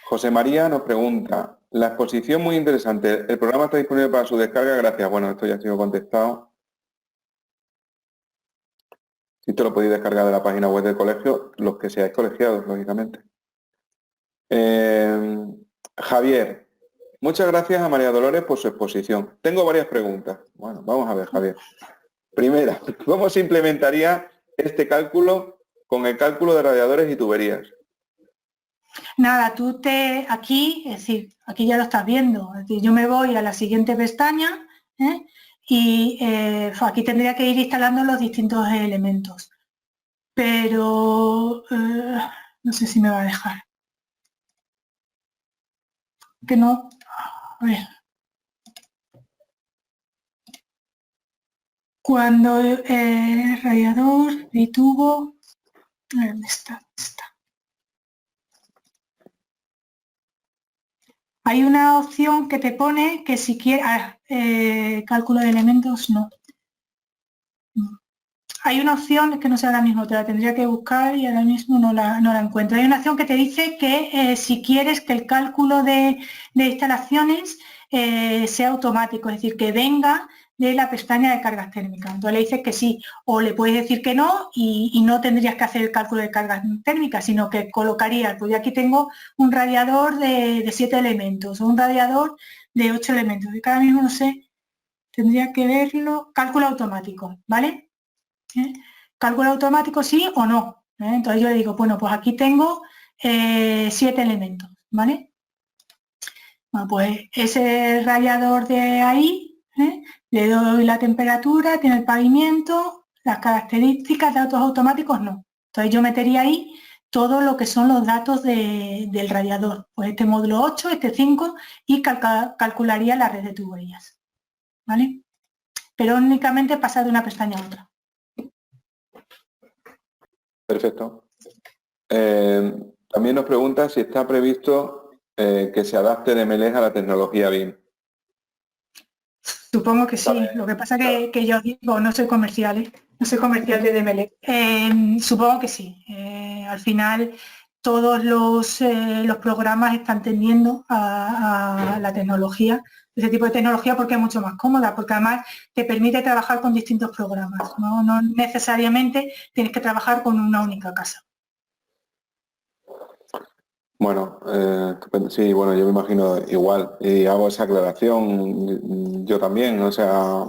José María nos pregunta, la exposición muy interesante, el programa está disponible para su descarga, gracias. Bueno, esto ya ha sido contestado. Esto lo podéis descargar de la página web del colegio, los que seáis colegiados, lógicamente. Javier, muchas gracias a María Dolores por su exposición. Tengo varias preguntas. Bueno, vamos a ver, Javier. Primera, ¿cómo se implementaría este cálculo con el cálculo de radiadores y tuberías? Nada, aquí, es decir, aquí ya lo estás viendo. Es decir, yo me voy a la siguiente pestaña, ¿eh? Y aquí tendría que ir instalando los distintos elementos. Pero no sé si me va a dejar. Que no. A ver. Cuando radiador, bitubo, ¿dónde está? Hay una opción que te pone que si quieres, cálculo de elementos, no. Hay una opción que no sé ahora mismo, te la tendría que buscar y ahora mismo no la encuentro. Hay una opción que te dice que si quieres que el cálculo de instalaciones sea automático, es decir, que venga de la pestaña de cargas térmicas. Entonces le dices que sí, o le puedes decir que no y no tendrías que hacer el cálculo de cargas térmicas, sino que colocarías, pues yo aquí tengo un radiador de 7 elementos o un radiador de 8 elementos. Y cada mismo no sé, tendría que verlo, cálculo automático, ¿vale? Cálculo automático sí o no. Entonces yo le digo, bueno, pues aquí tengo 7 elementos, ¿vale? Bueno, pues ese radiador de ahí, le doy la temperatura, tiene el pavimento, las características, datos automáticos no. Entonces yo metería ahí todo lo que son los datos del radiador. Pues este módulo 8, este 5 y calcularía la red de tuberías, ¿vale? Pero únicamente pasar de una pestaña a otra. Perfecto. También nos pregunta si está previsto que se adapte DMLES a la tecnología BIM. Supongo que sí. Lo que pasa que yo digo, no soy comercial, no soy comercial de DML. Supongo que sí. Al final todos los programas están tendiendo a la tecnología, ese tipo de tecnología porque es mucho más cómoda, porque además te permite trabajar con distintos programas. No necesariamente tienes que trabajar con una única casa. Bueno, sí, bueno, yo me imagino igual y hago esa aclaración yo también, o sea,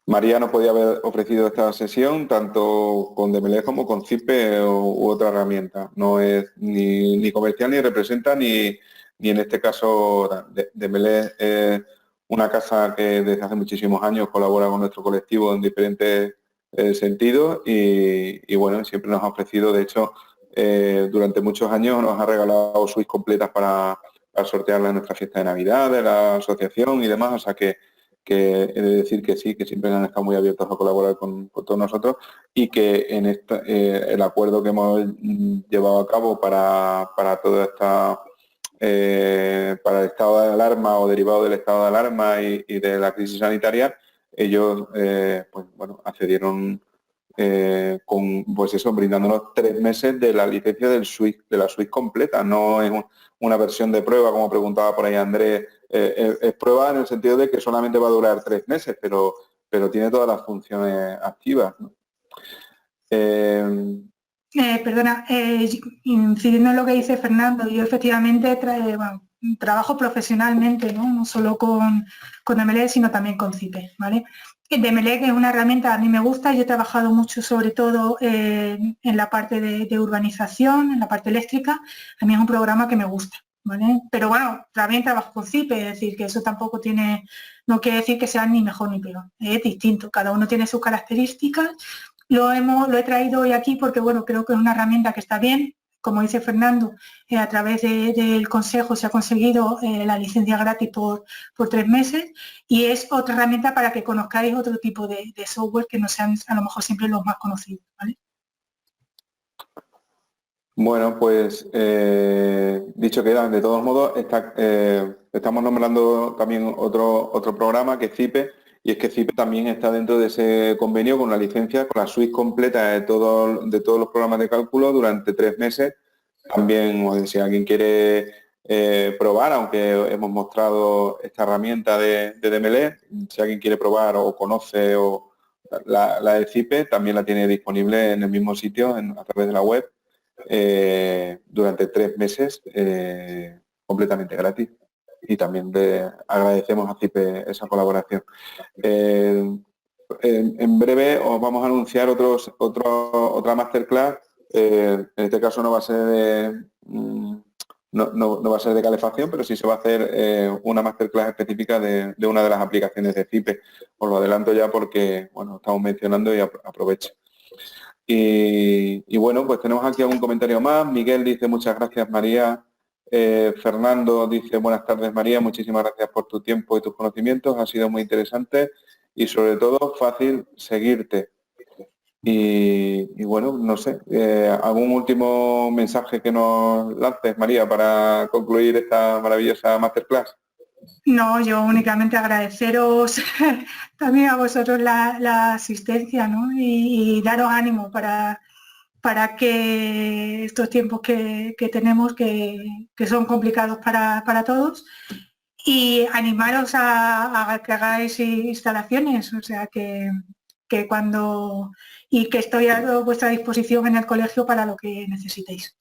María nos podía haber ofrecido esta sesión tanto con DMLES como con CIPE u otra herramienta, no es ni comercial ni representa ni en este caso DMLES es una casa que desde hace muchísimos años colabora con nuestro colectivo en diferentes sentidos y bueno, siempre nos ha ofrecido, de hecho, durante muchos años nos ha regalado suites completas para sortearla en nuestra fiesta de Navidad, de la asociación y demás, o sea que he de decir que sí, que siempre han estado muy abiertos a colaborar con todos nosotros y que en el acuerdo que hemos llevado a cabo para toda esta para el estado de alarma o derivado del estado de alarma y de la crisis sanitaria, ellos pues bueno, accedieron con pues eso, brindándonos 3 meses de la licencia de la suite completa. No es una versión de prueba, como preguntaba por ahí Andrés, es prueba en el sentido de que solamente va a durar 3 meses, pero tiene todas las funciones activas, ¿no? Perdona, incidiendo en lo que dice Fernando, yo efectivamente trabajo profesionalmente, no solo con DMLE, sino también con CIPE, ¿vale? DMLE, que es una herramienta, a mí me gusta, yo he trabajado mucho sobre todo en la parte de urbanización, en la parte eléctrica, a mí es un programa que me gusta, ¿vale? Pero bueno, también trabajo con CIPE, es decir, que eso tampoco no quiere decir que sea ni mejor ni peor, es distinto, cada uno tiene sus características. Lo he traído hoy aquí porque, bueno, creo que es una herramienta que está bien. Como dice Fernando, a través del Consejo se ha conseguido la licencia gratis por 3 meses y es otra herramienta para que conozcáis otro tipo de software que no sean a lo mejor siempre los más conocidos, ¿vale? Bueno, pues dicho queda, de todos modos, estamos nombrando también otro programa que es CIPE, y es que CIPE también está dentro de ese convenio con la licencia, con la suite completa de todos los programas de cálculo durante 3 meses. También, si alguien quiere probar, aunque hemos mostrado esta herramienta de DMLE, si alguien quiere probar o conoce la de CIPE, también la tiene disponible en el mismo sitio, a través de la web. durante 3 meses completamente gratis. Y también agradecemos a CIPE esa colaboración. En breve os vamos a anunciar otra masterclass. En este caso no va a ser no va a ser de calefacción, pero sí se va a hacer una masterclass específica de una de las aplicaciones de CIPE. Os lo adelanto ya porque, bueno, estamos mencionando y aprovecho. Y bueno, pues tenemos aquí algún comentario más. Miguel dice, muchas gracias, María. Fernando dice, buenas tardes, María. Muchísimas gracias por tu tiempo y tus conocimientos. Ha sido muy interesante y sobre todo fácil seguirte. Y bueno, no sé, ¿algún último mensaje que nos lances, María, para concluir esta maravillosa masterclass? No, yo únicamente agradeceros también a vosotros la asistencia, ¿no? Y daros ánimo para que estos tiempos que tenemos, que son complicados para todos, y animaros a que hagáis instalaciones, o sea que cuando, y que estoy a vuestra disposición en el colegio para lo que necesitéis.